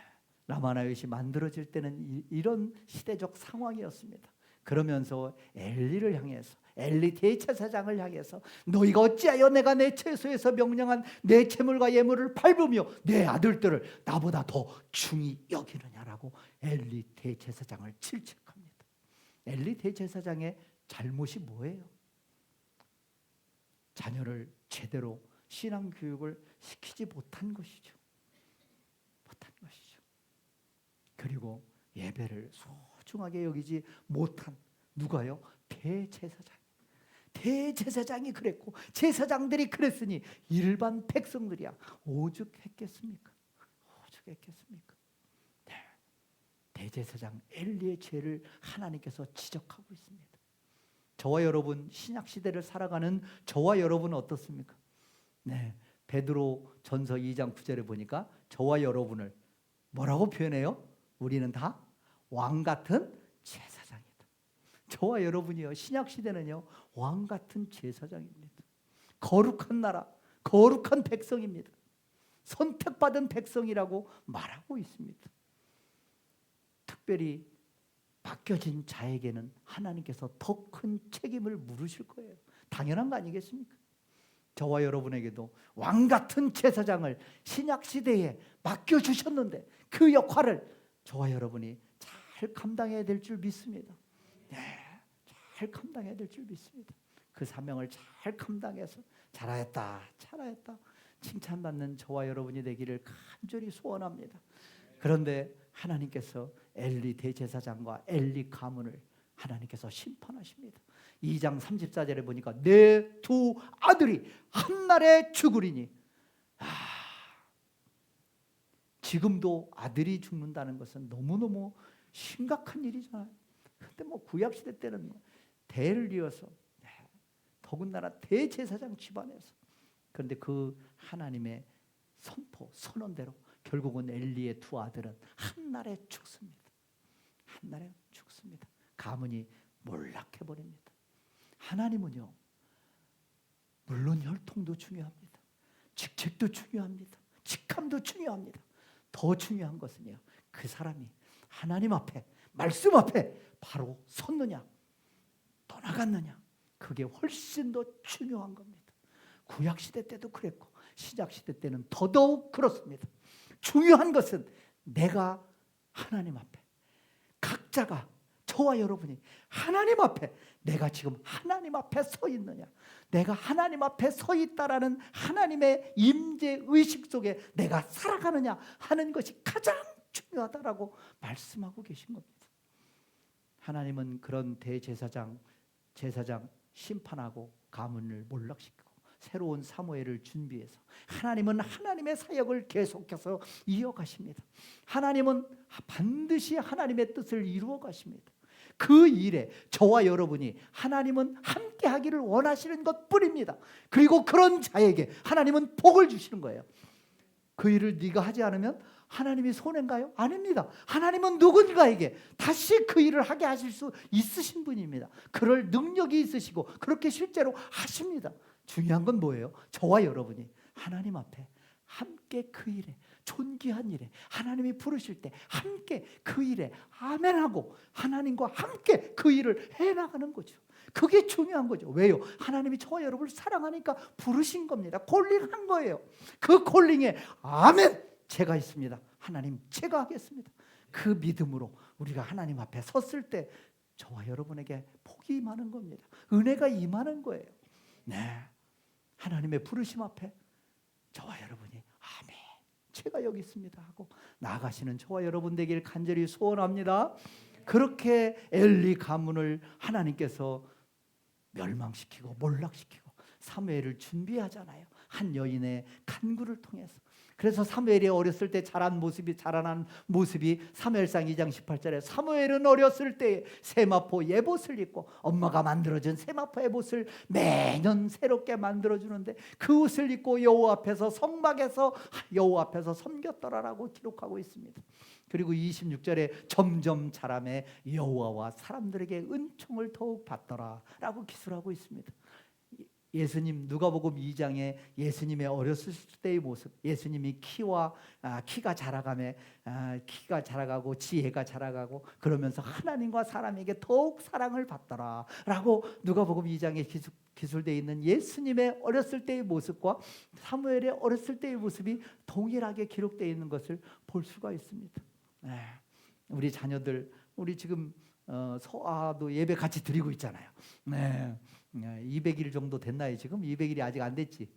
라마나요시 만들어질 때는 이런 시대적 상황이었습니다. 그러면서 엘리를 향해서, 엘리 대제사장을 향해서 너희가 어찌하여 내가 내 채소에서 명령한 내 채물과 예물을 밟으며 내 아들들을 나보다 더 중히 여기느냐라고 엘리 대제사장을 질책합니다. 엘리 대제사장의 잘못이 뭐예요? 자녀를 제대로 신앙 교육을 시키지 못한 것이죠. 그리고 예배를 소중하게 여기지 못한, 누가요? 대제사장이 그랬고 제사장들이 그랬으니 일반 백성들이야 오죽했겠습니까? 네. 대제사장 엘리의 죄를 하나님께서 지적하고 있습니다. 저와 여러분, 신약 시대를 살아가는 저와 여러분은 어떻습니까? 네, 베드로 전서 2장 9절에 보니까 저와 여러분을 뭐라고 표현해요? 우리는 다 왕 같은 제사장이다. 저와 여러분이요, 신약 시대는요, 왕 같은 제사장입니다. 거룩한 나라, 거룩한 백성입니다. 선택받은 백성이라고 말하고 있습니다. 특별히 맡겨진 자에게는 하나님께서 더 큰 책임을 물으실 거예요. 당연한 거 아니겠습니까? 저와 여러분에게도 왕 같은 제사장을 신약 시대에 맡겨주셨는데 그 역할을 저와 여러분이 잘 감당해야 될 줄 믿습니다. 네, 잘 감당해야 될 줄 믿습니다. 그 사명을 잘 감당해서 잘하였다 칭찬받는 저와 여러분이 되기를 간절히 소원합니다. 그런데 하나님께서 엘리 대제사장과 엘리 가문을 하나님께서 심판하십니다. 2장 34절에 보니까 내 두 아들이 한날에 죽으리니. 지금도 아들이 죽는다는 것은 너무너무 심각한 일이잖아요. 근데 구약시대 때는 대를 이어서, 더군다나 대제사장 집안에서, 그런데 그 하나님의 선언대로 결국은 엘리의 두 아들은 한날에 죽습니다. 가문이 몰락해버립니다. 하나님은요, 물론 혈통도 중요합니다. 직책도 중요합니다. 직함도 중요합니다. 더 중요한 것은요, 그 사람이 하나님 앞에, 말씀 앞에 바로 섰느냐 떠나갔느냐, 그게 훨씬 더 중요한 겁니다. 구약시대 때도 그랬고 신약시대 때는 더더욱 그렇습니다. 중요한 것은 내가 하나님 앞에, 각자가, 저와 여러분이 하나님 앞에, 내가 지금 하나님 앞에 서 있느냐, 내가 하나님 앞에 서 있다라는 하나님의 임재 의식 속에 내가 살아가느냐 하는 것이 가장 중요하다라고 말씀하고 계신 겁니다. 하나님은 그런 대제사장, 제사장 심판하고 가문을 몰락시키고 새로운 사무엘을 준비해서 하나님은 하나님의 사역을 계속해서 이어가십니다. 하나님은 반드시 하나님의 뜻을 이루어 가십니다. 그 일에 저와 여러분이 하나님은 함께 하기를 원하시는 것뿐입니다. 그리고 그런 자에게 하나님은 복을 주시는 거예요. 그 일을 네가 하지 않으면 하나님이 손해인가요? 아닙니다. 하나님은 누군가에게 다시 그 일을 하게 하실 수 있으신 분입니다. 그럴 능력이 있으시고 그렇게 실제로 하십니다. 중요한 건 뭐예요? 저와 여러분이 하나님 앞에 함께 그 일에, 존귀한 일에, 하나님이 부르실 때 함께 그 일에 아멘하고 하나님과 함께 그 일을 해나가는 거죠. 그게 중요한 거죠. 왜요? 하나님이 저와 여러분을 사랑하니까 부르신 겁니다. 콜링한 거예요. 그 콜링에 아멘, 제가 있습니다. 하나님, 제가 하겠습니다. 그 믿음으로 우리가 하나님 앞에 섰을 때 저와 여러분에게 복이 임하는 겁니다. 은혜가 임하는 거예요. 네, 하나님의 부르심 앞에 저와 여러분이 아멘, 제가 여기 있습니다 하고 나아가시는 저와 여러분 되길 간절히 소원합니다. 그렇게 엘리 가문을 하나님께서 멸망시키고 몰락시키고 사무엘을 준비하잖아요. 한 여인의 간구를 통해서. 그래서 사무엘이 어렸을 때 자란 모습이 사무엘상 2장 18절에 사무엘은 어렸을 때 세마포 예봇을 입고 엄마가 만들어준 세마포 예봇을 매년 새롭게 만들어주는데 그 옷을 입고 여호와 앞에서 성막에서 여호와 앞에서 섬겼더라라고 기록하고 있습니다. 그리고 26절에 점점 자라매 여호와와 사람들에게 은총을 더욱 받더라라고 기술하고 있습니다. 예수님 누가복음 2장에 예수님의 어렸을 때의 모습, 예수님이 키가 자라가고 지혜가 자라가고 그러면서 하나님과 사람에게 더욱 사랑을 받더라라고 누가복음 2장에 기술되어 있는 예수님의 어렸을 때의 모습과 사무엘의 어렸을 때의 모습이 동일하게 기록되어 있는 것을 볼 수가 있습니다. 우리 자녀들, 우리 지금 소아도 예배 같이 드리고 있잖아요. 200일 정도 됐나요? 지금 200일이 아직 안 됐지.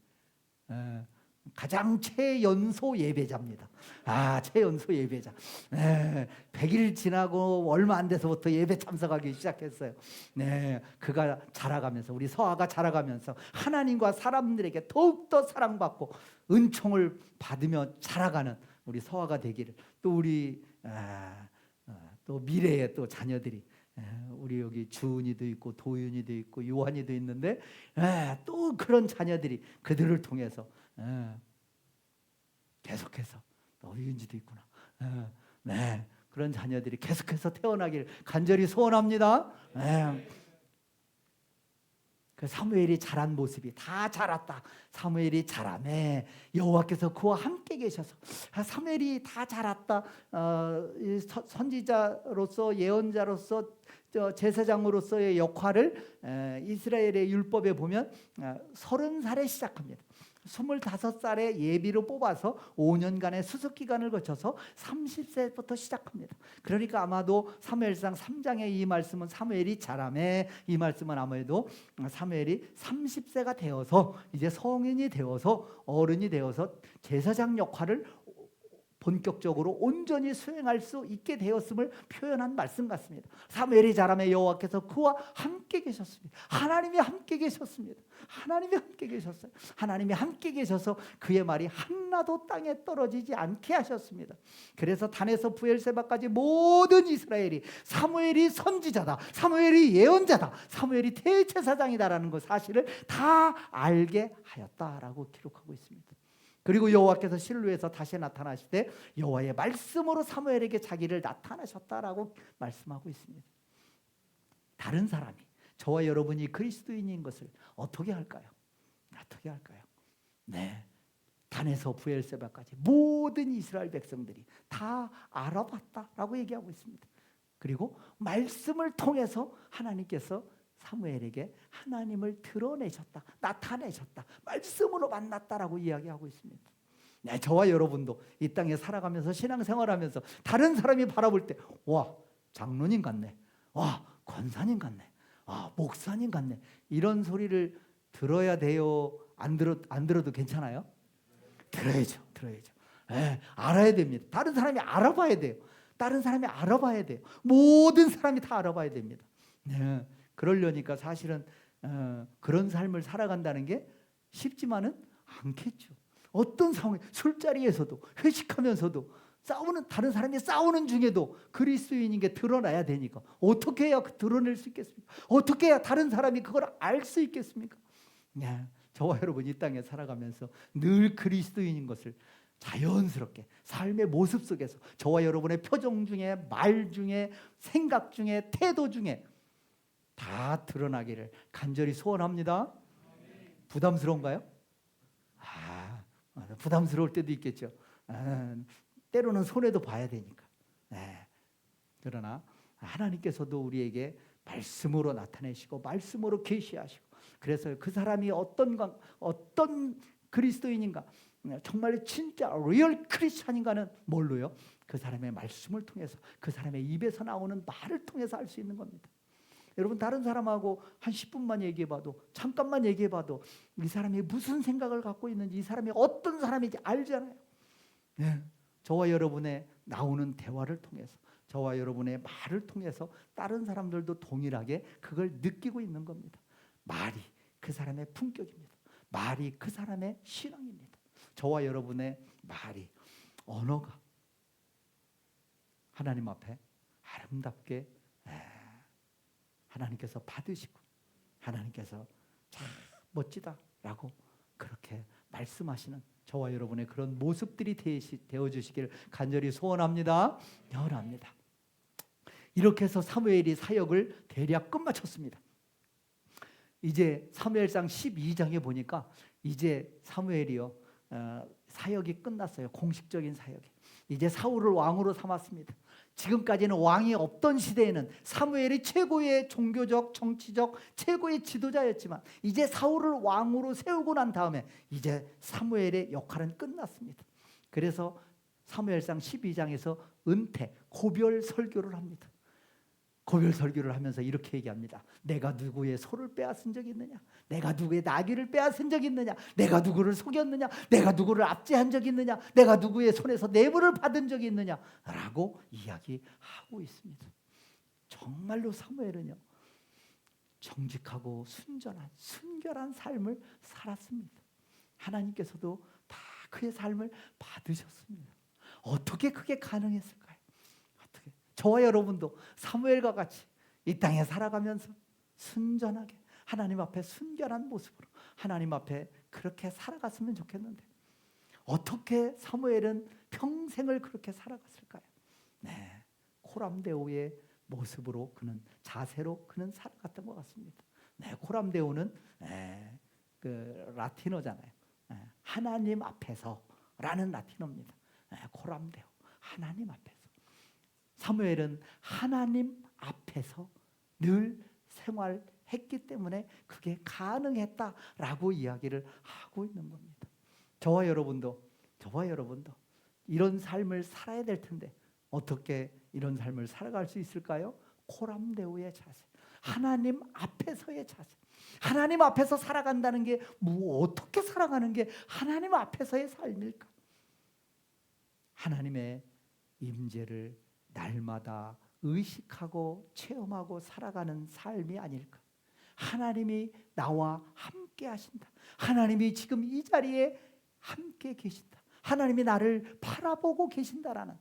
가장 최연소 예배자입니다. 최연소 예배자. 100일 지나고 얼마 안 돼서부터 예배 참석하기 시작했어요. 그가 자라가면서, 우리 서아가 자라가면서 하나님과 사람들에게 더욱더 사랑받고 은총을 받으며 자라가는 우리 서아가 되기를, 또 우리 또 미래의 또 자녀들이, 우리 여기 주은이도 있고 도윤이도 있고 요한이도 있는데 또 그런 자녀들이 그들을 통해서 계속해서 또 윤지도 있구나. 그런 자녀들이 계속해서 태어나기를 간절히 소원합니다. 그 사무엘이 자란 모습이 다 자랐다. 사무엘이 자라매 여호와께서 그와 함께 계셔서 사무엘이 다 자랐다. 선지자로서 예언자로서 제사장으로서의 역할을 이스라엘의 율법에 보면 30살에 시작합니다. 25살에 예비로 뽑아서 5년간의 수습기간을 거쳐서 30세부터 시작합니다. 그러니까 아마도 사무엘상 3장의 이 말씀은 사무엘이 자라매, 이 말씀은 아무래도 사무엘이 30세가 되어서 이제 성인이 되어서 어른이 되어서 제사장 역할을 본격적으로 온전히 수행할 수 있게 되었음을 표현한 말씀 같습니다. 사무엘이 자라매 여호와께서 그와 함께 계셨습니다. 하나님이 함께 계셨습니다. 하나님이 함께 계셨어요. 하나님이 함께 계셔서 그의 말이 하나도 땅에 떨어지지 않게 하셨습니다. 그래서 단에서 브엘세바까지 모든 이스라엘이 사무엘이 선지자다, 사무엘이 예언자다, 사무엘이 대제사장이다라는 그 사실을 다 알게 하였다라고 기록하고 있습니다. 그리고 여호와께서 실로에서 다시 나타나실 때 여호와의 말씀으로 사무엘에게 자기를 나타나셨다라고 말씀하고 있습니다. 다른 사람이, 저와 여러분이 그리스도인인 것을 어떻게 할까요? 어떻게 할까요? 단에서 브엘세바까지 모든 이스라엘 백성들이 다 알아봤다라고 얘기하고 있습니다. 그리고 말씀을 통해서 하나님께서 사무엘에게 하나님을 드러내셨다, 나타내셨다, 말씀으로 만났다라고 이야기하고 있습니다. 저와 여러분도 이 땅에 살아가면서 신앙생활하면서 다른 사람이 바라볼 때, 와, 장로님 같네, 와, 권사님 같네, 와, 목사님 같네, 이런 소리를 들어야 돼요? 안 들어도 괜찮아요? 들어야죠. 알아야 됩니다. 다른 사람이 알아봐야 돼요. 모든 사람이 다 알아봐야 됩니다. 그러려니까 사실은 그런 삶을 살아간다는 게 쉽지만은 않겠죠. 어떤 상황, 술자리에서도 회식하면서도 다른 사람이 싸우는 중에도 그리스도인인 게 드러나야 되니까 어떻게 해야 드러낼 수 있겠습니까? 어떻게 해야 다른 사람이 그걸 알 수 있겠습니까? 저와 여러분 이 땅에 살아가면서 늘 그리스도인인 것을 자연스럽게 삶의 모습 속에서 저와 여러분의 표정 중에, 말 중에, 생각 중에, 태도 중에 다 드러나기를 간절히 소원합니다. 부담스러운가요? 부담스러울 때도 있겠죠. 때로는 손해도 봐야 되니까. 그러나 하나님께서도 우리에게 말씀으로 나타내시고 말씀으로 계시하시고, 그래서 그 사람이 어떤 그리스도인인가, 정말 진짜 리얼 크리스찬인가는 뭘로요? 그 사람의 말씀을 통해서, 그 사람의 입에서 나오는 말을 통해서 알 수 있는 겁니다. 여러분, 다른 사람하고 한 10분만 얘기해봐도, 잠깐만 얘기해봐도 이 사람이 무슨 생각을 갖고 있는지, 이 사람이 어떤 사람인지 알잖아요. 저와 여러분의 나오는 대화를 통해서, 저와 여러분의 말을 통해서 다른 사람들도 동일하게 그걸 느끼고 있는 겁니다. 말이 그 사람의 품격입니다. 말이 그 사람의 신앙입니다. 저와 여러분의 말이, 언어가 하나님 앞에 아름답게 하나님께서 받으시고 하나님께서 참 멋지다라고 그렇게 말씀하시는 저와 여러분의 그런 모습들이 되어주시기를 간절히 소원합니다. 연합니다. 이렇게 해서 사무엘이 사역을 대략 끝마쳤습니다. 이제 사무엘상 12장에 보니까 이제 사무엘이요 사역이 끝났어요. 공식적인 사역이. 이제 사울을 왕으로 삼았습니다. 지금까지는 왕이 없던 시대에는 사무엘이 최고의 종교적, 정치적 최고의 지도자였지만 이제 사울을 왕으로 세우고 난 다음에 이제 사무엘의 역할은 끝났습니다. 그래서 사무엘상 12장에서 은퇴, 고별 설교를 합니다. 고별 설교를 하면서 이렇게 얘기합니다. 내가 누구의 소를 빼앗은 적이 있느냐? 내가 누구의 나귀를 빼앗은 적이 있느냐? 내가 누구를 속였느냐? 내가 누구를 압제한 적이 있느냐? 내가 누구의 손에서 뇌물을 받은 적이 있느냐? 라고 이야기하고 있습니다. 정말로 사무엘은요 정직하고 순결한 삶을 살았습니다. 하나님께서도 다 그의 삶을 받으셨습니다. 어떻게 그게 가능했을까요? 저와 여러분도 사무엘과 같이 이 땅에 살아가면서 순전하게 하나님 앞에 순결한 모습으로 하나님 앞에 그렇게 살아갔으면 좋겠는데 어떻게 사무엘은 평생을 그렇게 살아갔을까요? 네, 코람데오의 모습으로 그는 자세로 그는 살아갔던 것 같습니다. 네, 코람데오는 그 라틴어잖아요. 하나님 앞에서라는 라틴어입니다. 코람데오, 하나님 앞에서. 사무엘은 하나님 앞에서 늘 생활했기 때문에 그게 가능했다라고 이야기를 하고 있는 겁니다. 저와 여러분도 이런 삶을 살아야 될 텐데 어떻게 이런 삶을 살아갈 수 있을까요? 코람데오의 자세, 하나님 앞에서의 자세. 하나님 앞에서 살아간다는 게 어떻게 살아가는 게 하나님 앞에서의 삶일까? 하나님의 임재를 날마다 의식하고 체험하고 살아가는 삶이 아닐까? 하나님이 나와 함께 하신다. 하나님이 지금 이 자리에 함께 계신다. 하나님이 나를 바라보고 계신다라는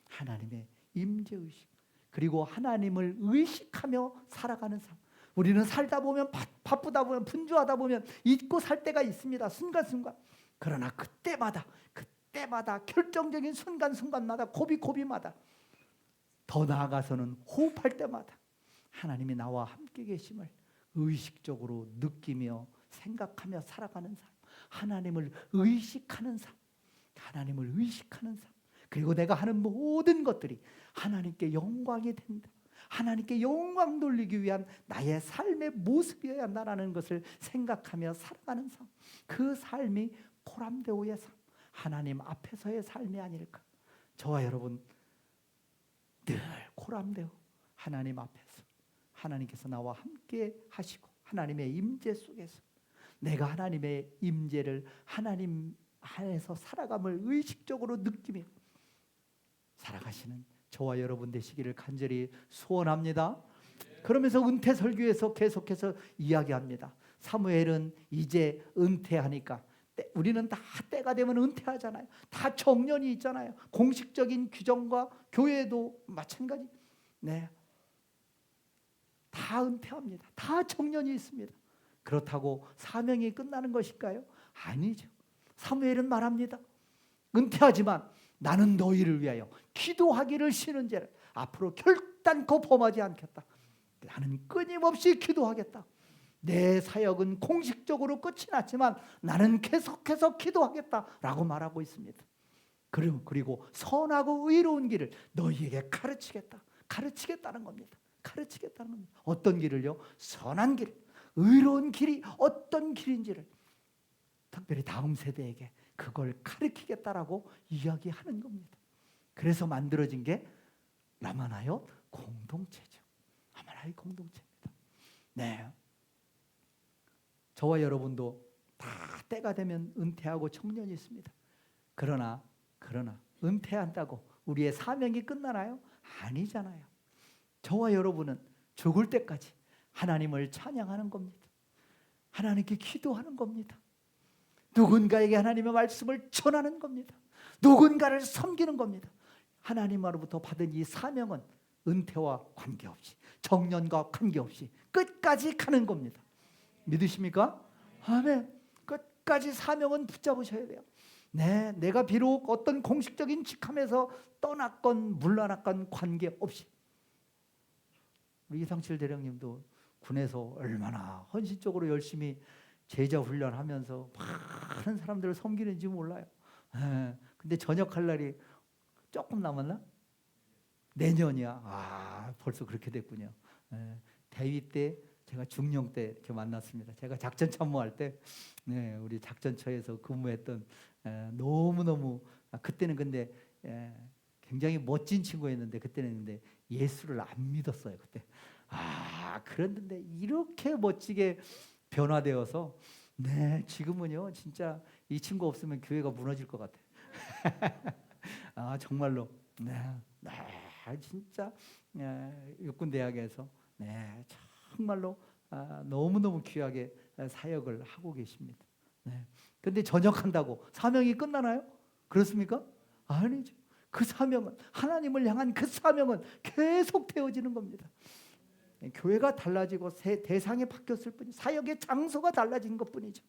하나님의 임재의식, 그리고 하나님을 의식하며 살아가는 삶. 우리는 살다 보면 바쁘다 보면 분주하다 보면 잊고 살 때가 있습니다. 순간순간. 그러나 그때마다 결정적인 순간순간마다 고비고비마다 더 나아가서는 호흡할 때마다 하나님이 나와 함께 계심을 의식적으로 느끼며 생각하며 살아가는 삶, 하나님을 의식하는 삶, 하나님을 의식하는 삶. 그리고 내가 하는 모든 것들이 하나님께 영광이 된다. 하나님께 영광 돌리기 위한 나의 삶의 모습이어야 한다는 것을 생각하며 살아가는 삶. 그 삶이 코람데오의 삶, 하나님 앞에서의 삶이 아닐까. 저와 여러분 늘 코람데오, 하나님 앞에서 하나님께서 나와 함께 하시고 하나님의 임재 속에서 내가 하나님의 임재를 하나님 안에서 살아감을 의식적으로 느끼며 살아가시는 저와 여러분 되시기를 간절히 소원합니다. 그러면서 은퇴 설교에서 계속해서 이야기합니다. 사무엘은 이제 은퇴하니까 우리는 다 때가 되면 은퇴하잖아요. 다 정년이 있잖아요. 공식적인 규정과 교회도 마찬가지. 네, 다 은퇴합니다. 다 정년이 있습니다. 그렇다고 사명이 끝나는 것일까요? 아니죠. 사무엘은 말합니다. 은퇴하지만 나는 너희를 위하여 기도하기를 쉬는지를 앞으로 결단코 범하지 않겠다. 나는 끊임없이 기도하겠다. 내 사역은 공식적으로 끝이 났지만 나는 계속해서 기도하겠다라고 말하고 있습니다. 그리고 선하고 의로운 길을 너희에게 가르치겠다는 겁니다. 가르치겠다는 겁니다. 어떤 길을요? 선한 길, 의로운 길이 어떤 길인지를 특별히 다음 세대에게 그걸 가르치겠다라고 이야기하는 겁니다. 그래서 만들어진 게 라마나요 공동체죠. 라마나요 공동체입니다. 네, 저와 여러분도 다 때가 되면 은퇴하고 청년이 있습니다. 그러나 은퇴한다고 우리의 사명이 끝나나요? 아니잖아요. 저와 여러분은 죽을 때까지 하나님을 찬양하는 겁니다. 하나님께 기도하는 겁니다. 누군가에게 하나님의 말씀을 전하는 겁니다. 누군가를 섬기는 겁니다. 하나님으로부터 받은 이 사명은 은퇴와 관계없이, 정년과 관계없이 끝까지 가는 겁니다. 믿으십니까? 아멘. 끝까지 사명은 붙잡으셔야 돼요. 네, 내가 비록 어떤 공식적인 직함에서 떠났건 물러났건 관계없이. 우리 이상칠 대령님도 군에서 얼마나 헌신적으로 열심히 제자 훈련하면서 많은 사람들을 섬기는지 몰라요. 근데 전역할 날이 조금 남았나? 내년이야. 벌써 그렇게 됐군요. 대위 때 제가 중령 때 이렇게 만났습니다. 제가 작전 참모할 때 우리 작전처에서 근무했던 너무너무 그때는 근데 굉장히 멋진 친구였는데 그때는 근데 예수를 안 믿었어요. 그때. 그런데 이렇게 멋지게 변화되어서 지금은요 진짜 이 친구 없으면 교회가 무너질 것 같아요. 정말로 진짜 육군대학에서 정말로 너무너무 귀하게 사역을 하고 계십니다. 근데 전역한다고 사명이 끝나나요? 그렇습니까? 아니죠. 그 사명은 하나님을 향한 그 사명은 계속 되어지는 겁니다. 교회가 달라지고 대상이 바뀌었을 뿐이 사역의 장소가 달라진 것뿐이죠.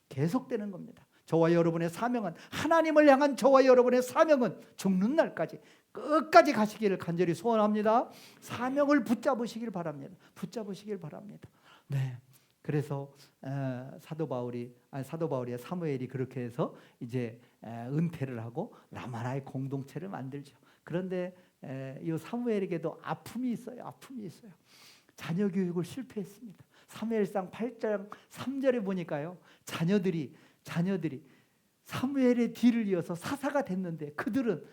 계속되는 겁니다. 저와 여러분의 사명은 하나님을 향한 저와 여러분의 사명은 죽는 날까지 끝까지 가시기를 간절히 소원합니다. 사명을 붙잡으시길 바랍니다. 붙잡으시길 바랍니다. 그래서 사도 바울이 사무엘이 그렇게 해서 이제 은퇴를 하고 라마나의 공동체를 만들죠. 그런데 이 사무엘에게도 아픔이 있어요. 자녀 교육을 실패했습니다. 사무엘상 8장 3절에 보니까요. 자녀들이 사무엘의 뒤를 이어서 사사가 됐는데 그들은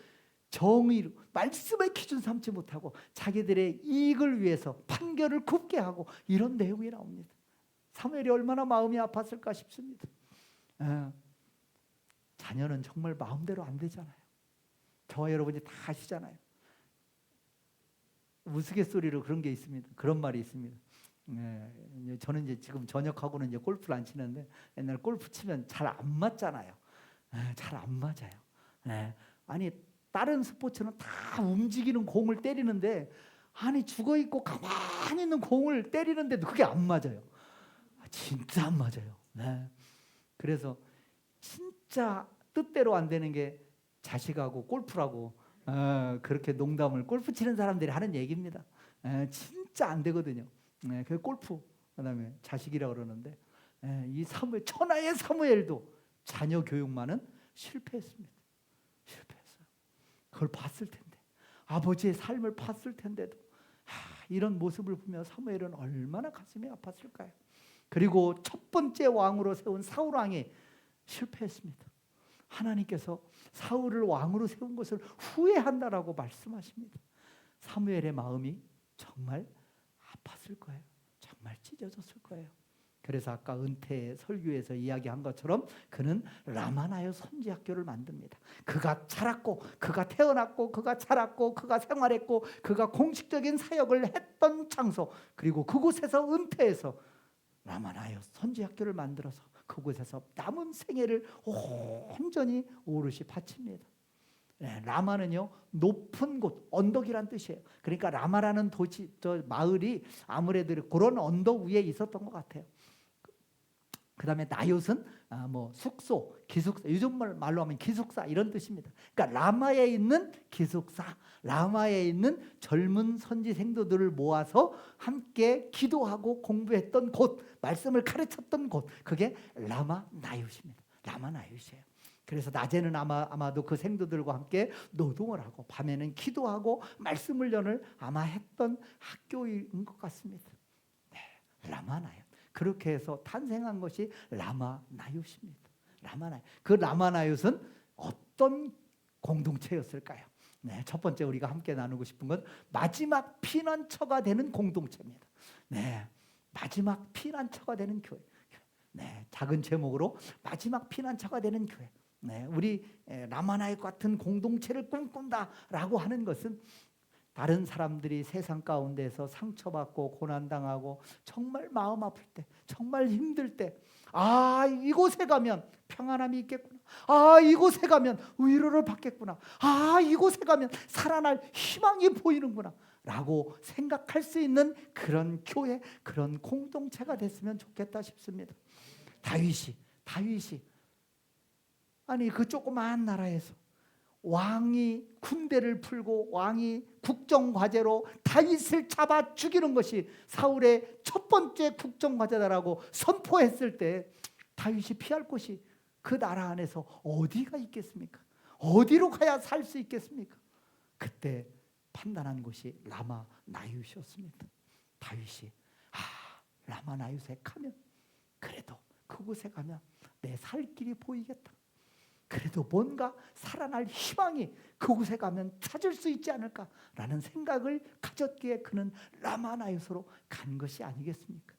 정의로 말씀의 기준 삼지 못하고 자기들의 이익을 위해서 판결을 굽게 하고 이런 내용이 나옵니다. 사무엘이 얼마나 마음이 아팠을까 싶습니다. 자녀는 정말 마음대로 안 되잖아요. 저와 여러분이 다 아시잖아요. 우스갯소리로 그런 게 있습니다. 그런 말이 있습니다. 저는 이제 지금 전역하고는 이제 골프를 안 치는데 옛날 골프 치면 잘 안 맞잖아요. 잘 안 맞아요. 아니 다른 스포츠는 다 움직이는 공을 때리는데 죽어 있고 가만히 있는 공을 때리는데도 그게 안 맞아요. 진짜 안 맞아요. 그래서 진짜 뜻대로 안 되는 게 자식하고 골프라고 그렇게 농담을 골프 치는 사람들이 하는 얘기입니다. 진짜 안 되거든요. 그 골프 그다음에 자식이라고 그러는데 이 사무엘 천하의 사무엘도 자녀 교육만은 실패했습니다. 실패했어요. 그걸 봤을 텐데 아버지의 삶을 봤을 텐데도 이런 모습을 보며 사무엘은 얼마나 가슴이 아팠을까요? 그리고 첫 번째 왕으로 세운 사울 왕이 실패했습니다. 하나님께서 사울을 왕으로 세운 것을 후회한다라고 말씀하십니다. 사무엘의 마음이 정말 아팠을 거예요. 정말 찢어졌을 거예요. 그래서 아까 은퇴 설교에서 이야기한 것처럼 그는 라마나요 선지학교를 만듭니다. 그가 자랐고 그가 태어났고 그가 자랐고 그가 생활했고 그가 공식적인 사역을 했던 장소 그리고 그곳에서 은퇴해서 라마나요 선지학교를 만들어서 그곳에서 남은 생애를 온전히 오롯이 바칩니다. 라마는요 높은 곳, 언덕이란 뜻이에요. 그러니까 라마라는 마을이 아무래도 그런 언덕 위에 있었던 것 같아요. 그 다음에 나얏은 숙소, 기숙사, 요즘 말로 하면 기숙사 이런 뜻입니다. 그러니까 라마에 있는 기숙사, 라마에 있는 젊은 선지 생도들을 모아서 함께 기도하고 공부했던 곳, 말씀을 가르쳤던 곳, 그게 라마 나얏입니다. 라마 나얏이에요. 그래서 낮에는 아마도 그 생도들과 함께 노동을 하고 밤에는 기도하고 말씀을 전을 아마 했던 학교인 것 같습니다. 라마 나얏. 그렇게 해서 탄생한 것이 라마 나얏입니다. 라마 나얏. 그 라마 나얏은 어떤 공동체였을까요? 첫 번째 우리가 함께 나누고 싶은 건 마지막 피난처가 되는 공동체입니다. 마지막 피난처가 되는 교회. 작은 제목으로 마지막 피난처가 되는 교회. 우리 라마나이 같은 공동체를 꿈꾼다라고 하는 것은 다른 사람들이 세상 가운데서 상처받고 고난당하고 정말 마음 아플 때, 정말 힘들 때, 아, 이곳에 가면 평안함이 있겠구나, 아, 이곳에 가면 위로를 받겠구나, 아, 이곳에 가면 살아날 희망이 보이는구나 라고 생각할 수 있는 그런 교회, 그런 공동체가 됐으면 좋겠다 싶습니다. 다윗이 아니 그 조그마한 나라에서 왕이 군대를 풀고 왕이 국정과제로 다윗을 잡아 죽이는 것이 사울의 첫 번째 국정과제다라고 선포했을 때 다윗이 피할 곳이 그 나라 안에서 어디가 있겠습니까? 어디로 가야 살 수 있겠습니까? 그때 판단한 곳이 라마 나윳이었습니다. 다윗이 라마 나윳에 가면, 그래도 그곳에 가면 내 살 길이 보이겠다, 그래도 뭔가 살아날 희망이 그곳에 가면 찾을 수 있지 않을까라는 생각을 가졌기에 그는 라마 나윳으로 간 것이 아니겠습니까?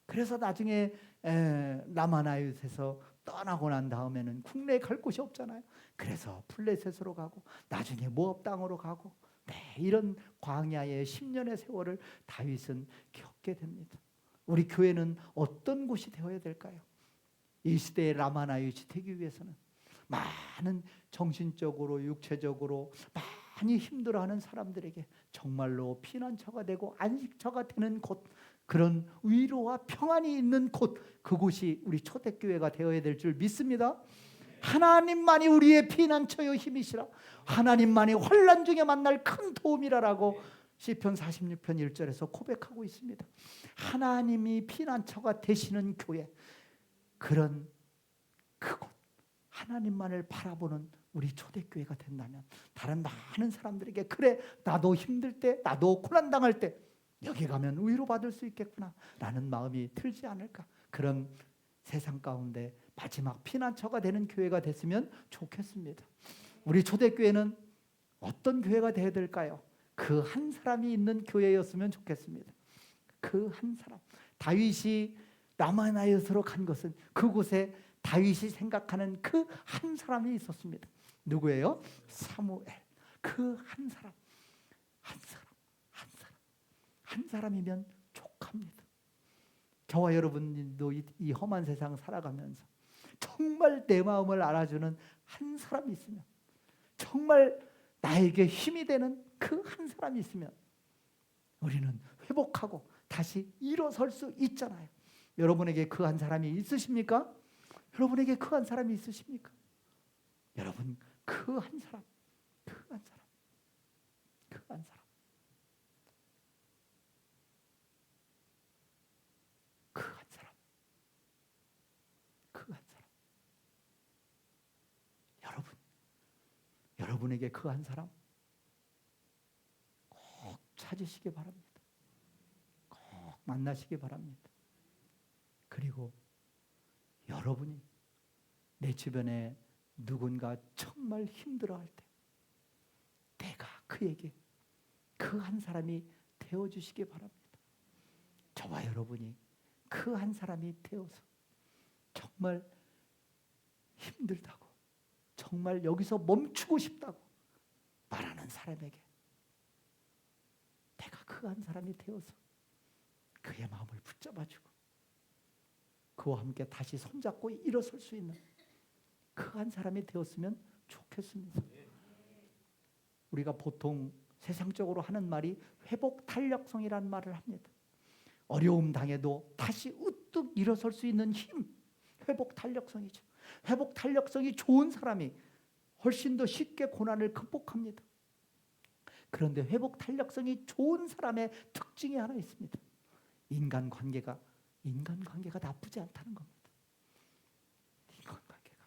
그래서 나중에 라마 나윳에서 떠나고 난 다음에는 국내에 갈 곳이 없잖아요. 그래서 블레셋으로 가고 나중에 모압 땅으로 가고, 이런 광야의 10년의 세월을 다윗은 겪게 됩니다. 우리 교회는 어떤 곳이 되어야 될까요? 이 시대의 라마 나윳이 되기 위해서는 많은 정신적으로 육체적으로 많이 힘들어하는 사람들에게 정말로 피난처가 되고 안식처가 되는 곳, 그런 위로와 평안이 있는 곳, 그곳이 우리 초대교회가 되어야 될 줄 믿습니다. 하나님만이 우리의 피난처요 힘이시라, 하나님만이 환난 중에 만날 큰 도움이라라고 시편 46편 1절에서 고백하고 있습니다. 하나님이 피난처가 되시는 교회, 그런 그곳, 하나님만을 바라보는 우리 초대교회가 된다면 다른 많은 사람들에게, 그래 나도 힘들 때, 나도 고난당할 때 여기 가면 위로받을 수 있겠구나 라는 마음이 들지 않을까. 그런 세상 가운데 마지막 피난처가 되는 교회가 됐으면 좋겠습니다. 우리 초대교회는 어떤 교회가 되어야 될까요? 그 한 사람이 있는 교회였으면 좋겠습니다. 그 한 사람. 다윗이 라마 나윳으로 간 것은 그곳에 다윗이 생각하는 그 한 사람이 있었습니다. 누구예요? 사무엘. 그 한 사람, 한 사람이면 족합니다. 저와 여러분도 이 험한 세상 살아가면서 정말 내 마음을 알아주는 한 사람이 있으면, 정말 나에게 힘이 되는 그 한 사람이 있으면 우리는 회복하고 다시 일어설 수 있잖아요. 여러분에게 그 한 사람이 있으십니까? 여러분에게 그 한 사람이 있으십니까? 여러분 그 한 사람, 그 한 사람, 그 한 사람, 그 한 사람, 그 한 사람. 여러분에게 그 한 사람 꼭 찾으시기 바랍니다. 꼭 만나시기 바랍니다. 그리고 여러분이 내 주변에 누군가 정말 힘들어할 때 내가 그에게 그 한 사람이 되어주시기 바랍니다. 저와 여러분이 그 한 사람이 되어서 정말 힘들다고, 정말 여기서 멈추고 싶다고 말하는 사람에게 내가 그 한 사람이 되어서 그의 마음을 붙잡아주고 그와 함께 다시 손잡고 일어설 수 있는 그 한 사람이 되었으면 좋겠습니다. 우리가 보통 세상적으로 하는 말이 회복 탄력성이라는 말을 합니다. 어려움 당해도 다시 우뚝 일어설 수 있는 힘, 회복 탄력성이죠. 회복 탄력성이 좋은 사람이 훨씬 더 쉽게 고난을 극복합니다. 그런데 회복 탄력성이 좋은 사람의 특징이 하나 있습니다. 인간관계가 나쁘지 않다는 겁니다. 인간관계가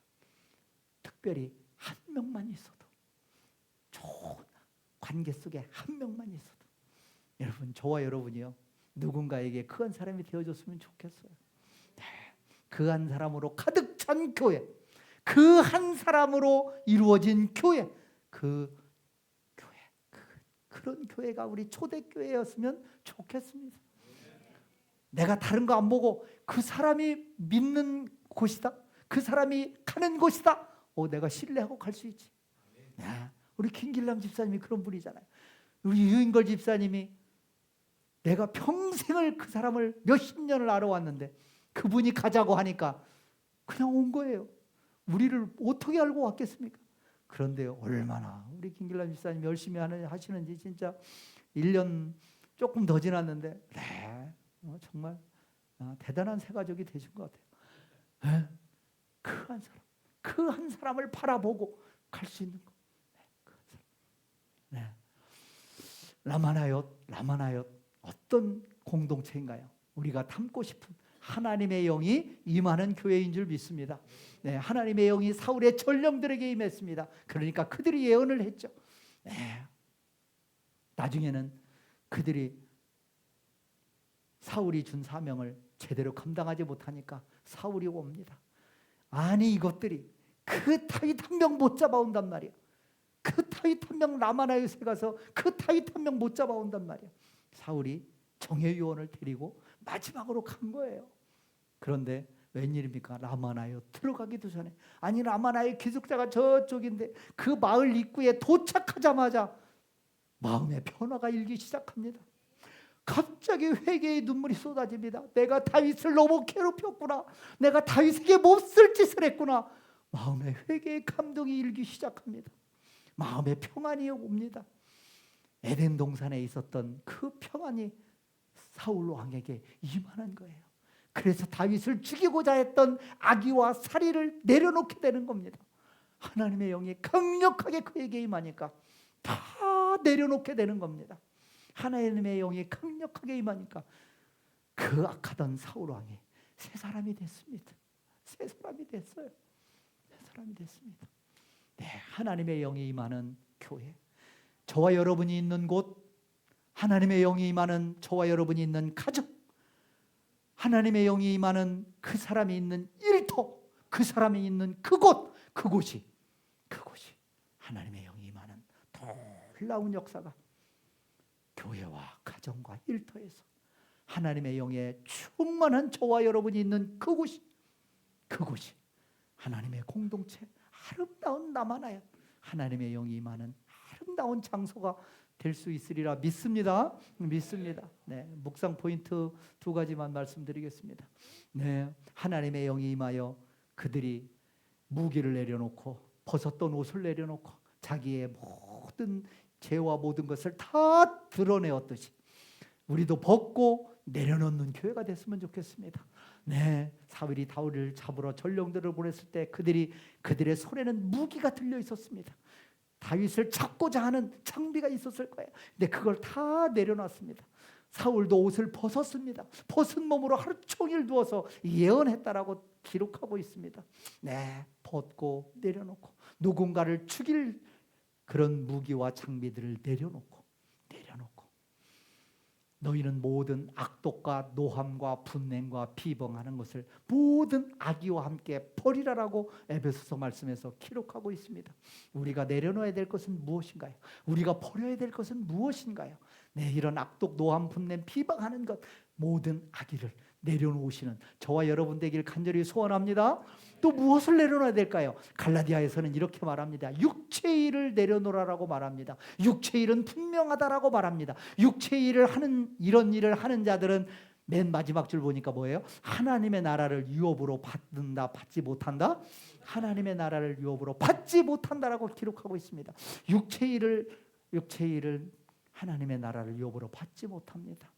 특별히 한 명만 있어도, 좋은 관계 속에 한 명만 있어도, 여러분 저와 여러분이요 누군가에게 그 한 사람이 되어줬으면 좋겠어요. 네, 그 한 사람으로 가득 찬 교회, 그 한 사람으로 이루어진 교회, 그런 교회가 우리 초대교회였으면 좋겠습니다. 내가 다른 거 안 보고 그 사람이 믿는 곳이다, 그 사람이 가는 곳이다, 내가 신뢰하고 갈 수 있지. 야, 우리 김길남 집사님이 그런 분이잖아요. 우리 유인걸 집사님이 내가 평생을 그 사람을 몇십 년을 알아왔는데 그분이 가자고 하니까 그냥 온 거예요. 우리를 어떻게 알고 왔겠습니까? 그런데 얼마나 우리 김길남 집사님 열심히 하시는지 진짜 1년 조금 더 지났는데 네, 정말 대단한 새가족이 되신 것 같아요. 네? 그 한 사람을 바라보고 갈 수 있는 것. 네. 라마나옅 어떤 공동체인가요? 우리가 담고 싶은 하나님의 영이 임하는 교회인 줄 믿습니다. 네, 하나님의 영이 사울의 전령들에게 임했습니다. 그러니까 그들이 예언을 했죠. 네. 나중에는 그들이 사울이 준 사명을 제대로 감당하지 못하니까 사울이 옵니다. 아니 이것들이 그 다윗 한 명 못 잡아온단 말이야. 그 다윗 한 명 라마나옅에 가서 그 다윗 한 명 못 잡아온단 말이야. 사울이 정예요원을 데리고 마지막으로 간 거예요. 그런데 웬일입니까? 라마나옅 들어가기도 전에, 아니 라마나옅 기숙사가 저쪽인데 그 마을 입구에 도착하자마자 마음의 변화가 일기 시작합니다. 갑자기 회개의 눈물이 쏟아집니다. 내가 다윗을 너무 괴롭혔구나. 내가 다윗에게 몹쓸 짓을 했구나. 마음의 회개의 감동이 일기 시작합니다. 마음의 평안이 옵니다. 에덴 동산에 있었던 그 평안이 사울 왕에게 임하는 거예요. 그래서 다윗을 죽이고자 했던 악의와 살의를 내려놓게 되는 겁니다. 하나님의 영이 강력하게 그에게 임하니까 다 내려놓게 되는 겁니다. 하나님의 영이 강력하게 임하니까 그 악하던 사울 왕이 새 사람이 됐습니다. 새 사람이 됐어요. 새 사람이 됐습니다. 네, 하나님의 영이 임하는 교회, 저와 여러분이 있는 곳, 하나님의 영이 임하는 저와 여러분이 있는 가정, 하나님의 영이 임하는 그 사람이 있는 일터, 그 사람이 있는 그곳이 하나님의 영이 임하는 놀라운 역사가 교회와 가정과 일터에서 하나님의 영에 충만한 저와 여러분이 있는 그곳이 하나님의 공동체, 아름다운 라마나옅, 하나님의 영이 임하는 아름다운 장소가 될 수 있으리라 믿습니다. 네, 묵상 포인트 2가지만 말씀드리겠습니다. 네, 하나님의 영이 임하여 그들이 무기를 내려놓고 벗었던 옷을 내려놓고 자기의 모든 죄와 모든 것을 다 드러내었듯이 우리도 벗고 내려놓는 교회가 됐으면 좋겠습니다. 네, 사울이 다윗을 잡으러 전령들을 보냈을 때 그들의 손에는 무기가 들려 있었습니다. 다윗을 잡고자 하는 장비가 있었을 거예요. 근데 그걸 다 내려놨습니다. 사울도 옷을 벗었습니다. 벗은 몸으로 하루 종일 누워서 예언했다라고 기록하고 있습니다. 네, 벗고 내려놓고 누군가를 죽일 그런 무기와 장비들을 내려놓고 너희는 모든 악독과 노함과 분냉과 비방하는 것을 모든 악의와 함께 버리라라고 에베소서 말씀에서 기록하고 있습니다. 우리가 내려놓아야 될 것은 무엇인가요? 우리가 버려야 될 것은 무엇인가요? 네, 이런 악독, 노함, 분냄, 비방하는 것 모든 악의를 내려놓으시는 저와 여러분 되길 간절히 소원합니다. 또 무엇을 내려놔야 될까요? 갈라디아에서는 이렇게 말합니다. 육체의 일을 내려놓으라고 말합니다. 육체의 일은 분명하다라고 말합니다. 육체의 일을 하는, 이런 일을 하는 자들은 맨 마지막 줄 보니까 뭐예요? 하나님의 나라를 유업으로 받는다, 받지 못한다? 하나님의 나라를 유업으로 받지 못한다라고 기록하고 있습니다. 육체의 일을 하나님의 나라를 유업으로 받지 못합니다.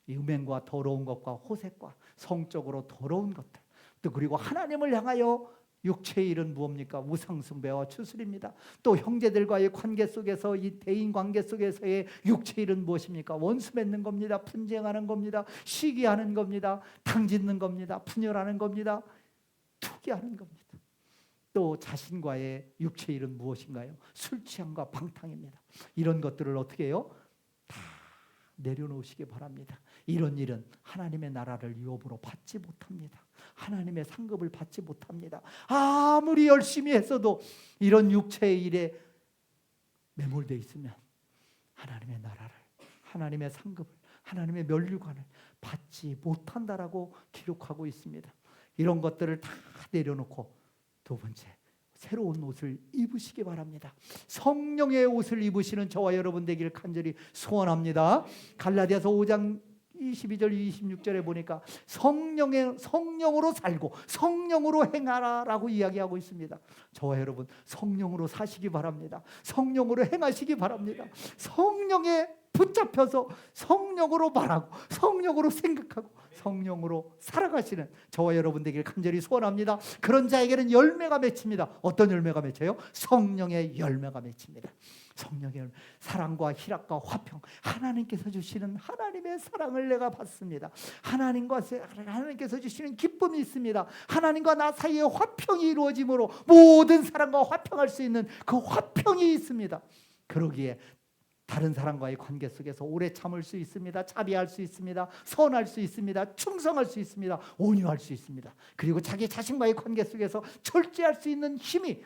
음행과 더러운 것과 호색과 성적으로 더러운 것들, 또 그리고 하나님을 향하여 육체의 일은 무엇입니까? 우상숭배와 추술입니다. 또 형제들과의 관계 속에서, 이 대인 관계 속에서의 육체의 일은 무엇입니까? 원수 맺는 겁니다. 분쟁하는 겁니다. 시기하는 겁니다. 당짓는 겁니다. 분열하는 겁니다. 투기하는 겁니다. 또 자신과의 육체의 일은 무엇인가요? 술 취함과 방탕입니다. 이런 것들을 어떻게 해요? 다 내려놓으시기 바랍니다. 이런 일은 하나님의 나라를 유업으로 받지 못합니다. 하나님의 상급을 받지 못합니다. 아무리 열심히 했어도 이런 육체의 일에 매몰되어 있으면 하나님의 나라를, 하나님의 상급을, 하나님의 면류관을 받지 못한다라고 기록하고 있습니다. 이런 것들을 다 내려놓고 두 번째, 새로운 옷을 입으시기 바랍니다. 성령의 옷을 입으시는 저와 여러분 되기를 간절히 소원합니다. 갈라디아서 5장 22절 26절에 보니까 성령으로 살고 성령으로 행하라라고 이야기하고 있습니다. 저와 여러분 성령으로 사시기 바랍니다. 성령으로 행하시기 바랍니다. 성령에 붙잡혀서 성령으로 말하고 성령으로 생각하고 성령으로 살아가시는 저와 여러분 되기를 간절히 소원합니다. 그런 자에게는 열매가 맺힙니다. 어떤 열매가 맺혀요? 성령의 열매가 맺힙니다. 성령의 열매, 사랑과 희락과 화평, 하나님께서 주시는 하나님의 사랑을 내가 받습니다. 하나님께서 주시는 기쁨이 있습니다. 하나님과 나 사이에 화평이 이루어짐으로 모든 사람과 화평할 수 있는 그 화평이 있습니다. 그러기에 다른 사람과의 관계 속에서 오래 참을 수 있습니다. 자비할 수 있습니다. 선할 수 있습니다. 충성할 수 있습니다. 온유할 수 있습니다. 그리고 자기 자신과의 관계 속에서 절제할 수 있는 힘이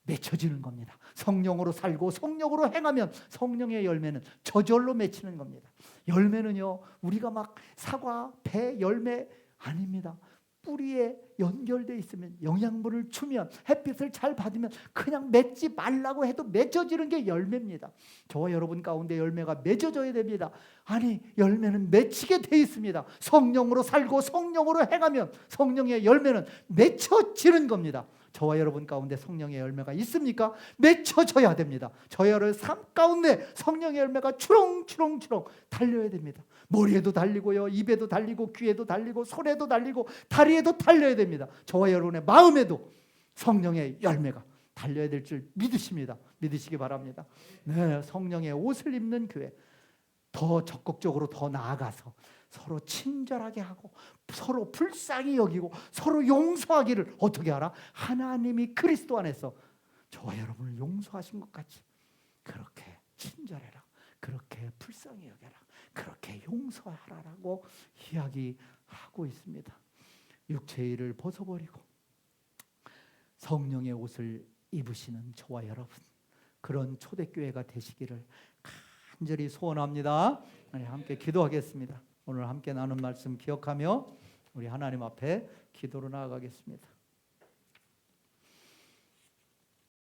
맺혀지는 겁니다. 성령으로 살고 성령으로 행하면 성령의 열매는 저절로 맺히는 겁니다. 열매는요, 우리가 막 사과, 배, 열매 아닙니다. 뿌리에 연결되어 있으면, 영양분을 주면, 햇빛을 잘 받으면 그냥 맺지 말라고 해도 맺어지는 게 열매입니다. 저와 여러분 가운데 열매가 맺어져야 됩니다. 아니, 열매는 맺히게 돼 있습니다. 성령으로 살고 성령으로 행하면 성령의 열매는 맺혀지는 겁니다. 저와 여러분 가운데 성령의 열매가 있습니까? 맺혀져야 됩니다. 저와 여러분 삶 가운데 성령의 열매가 추렁추렁추렁 달려야 됩니다. 머리에도 달리고요, 입에도 달리고, 귀에도 달리고, 손에도 달리고, 다리에도 달려야 됩니다. 저와 여러분의 마음에도 성령의 열매가 달려야 될 줄 믿으십니다. 믿으시기 바랍니다. 네, 성령의 옷을 입는 교회, 더 적극적으로 더 나아가서 서로 친절하게 하고 서로 불쌍히 여기고 서로 용서하기를 어떻게 하라? 하나님이 그리스도 안에서 저와 여러분을 용서하신 것 같이 그렇게 친절해라, 그렇게 불쌍히 여겨라, 그렇게 용서하라라고 이야기하고 있습니다. 육체의 일을 벗어버리고 성령의 옷을 입으시는 저와 여러분, 그런 초대교회가 되시기를 간절히 소원합니다. 함께 기도하겠습니다. 오늘 함께 나눈 말씀 기억하며 우리 하나님 앞에 기도로 나아가겠습니다.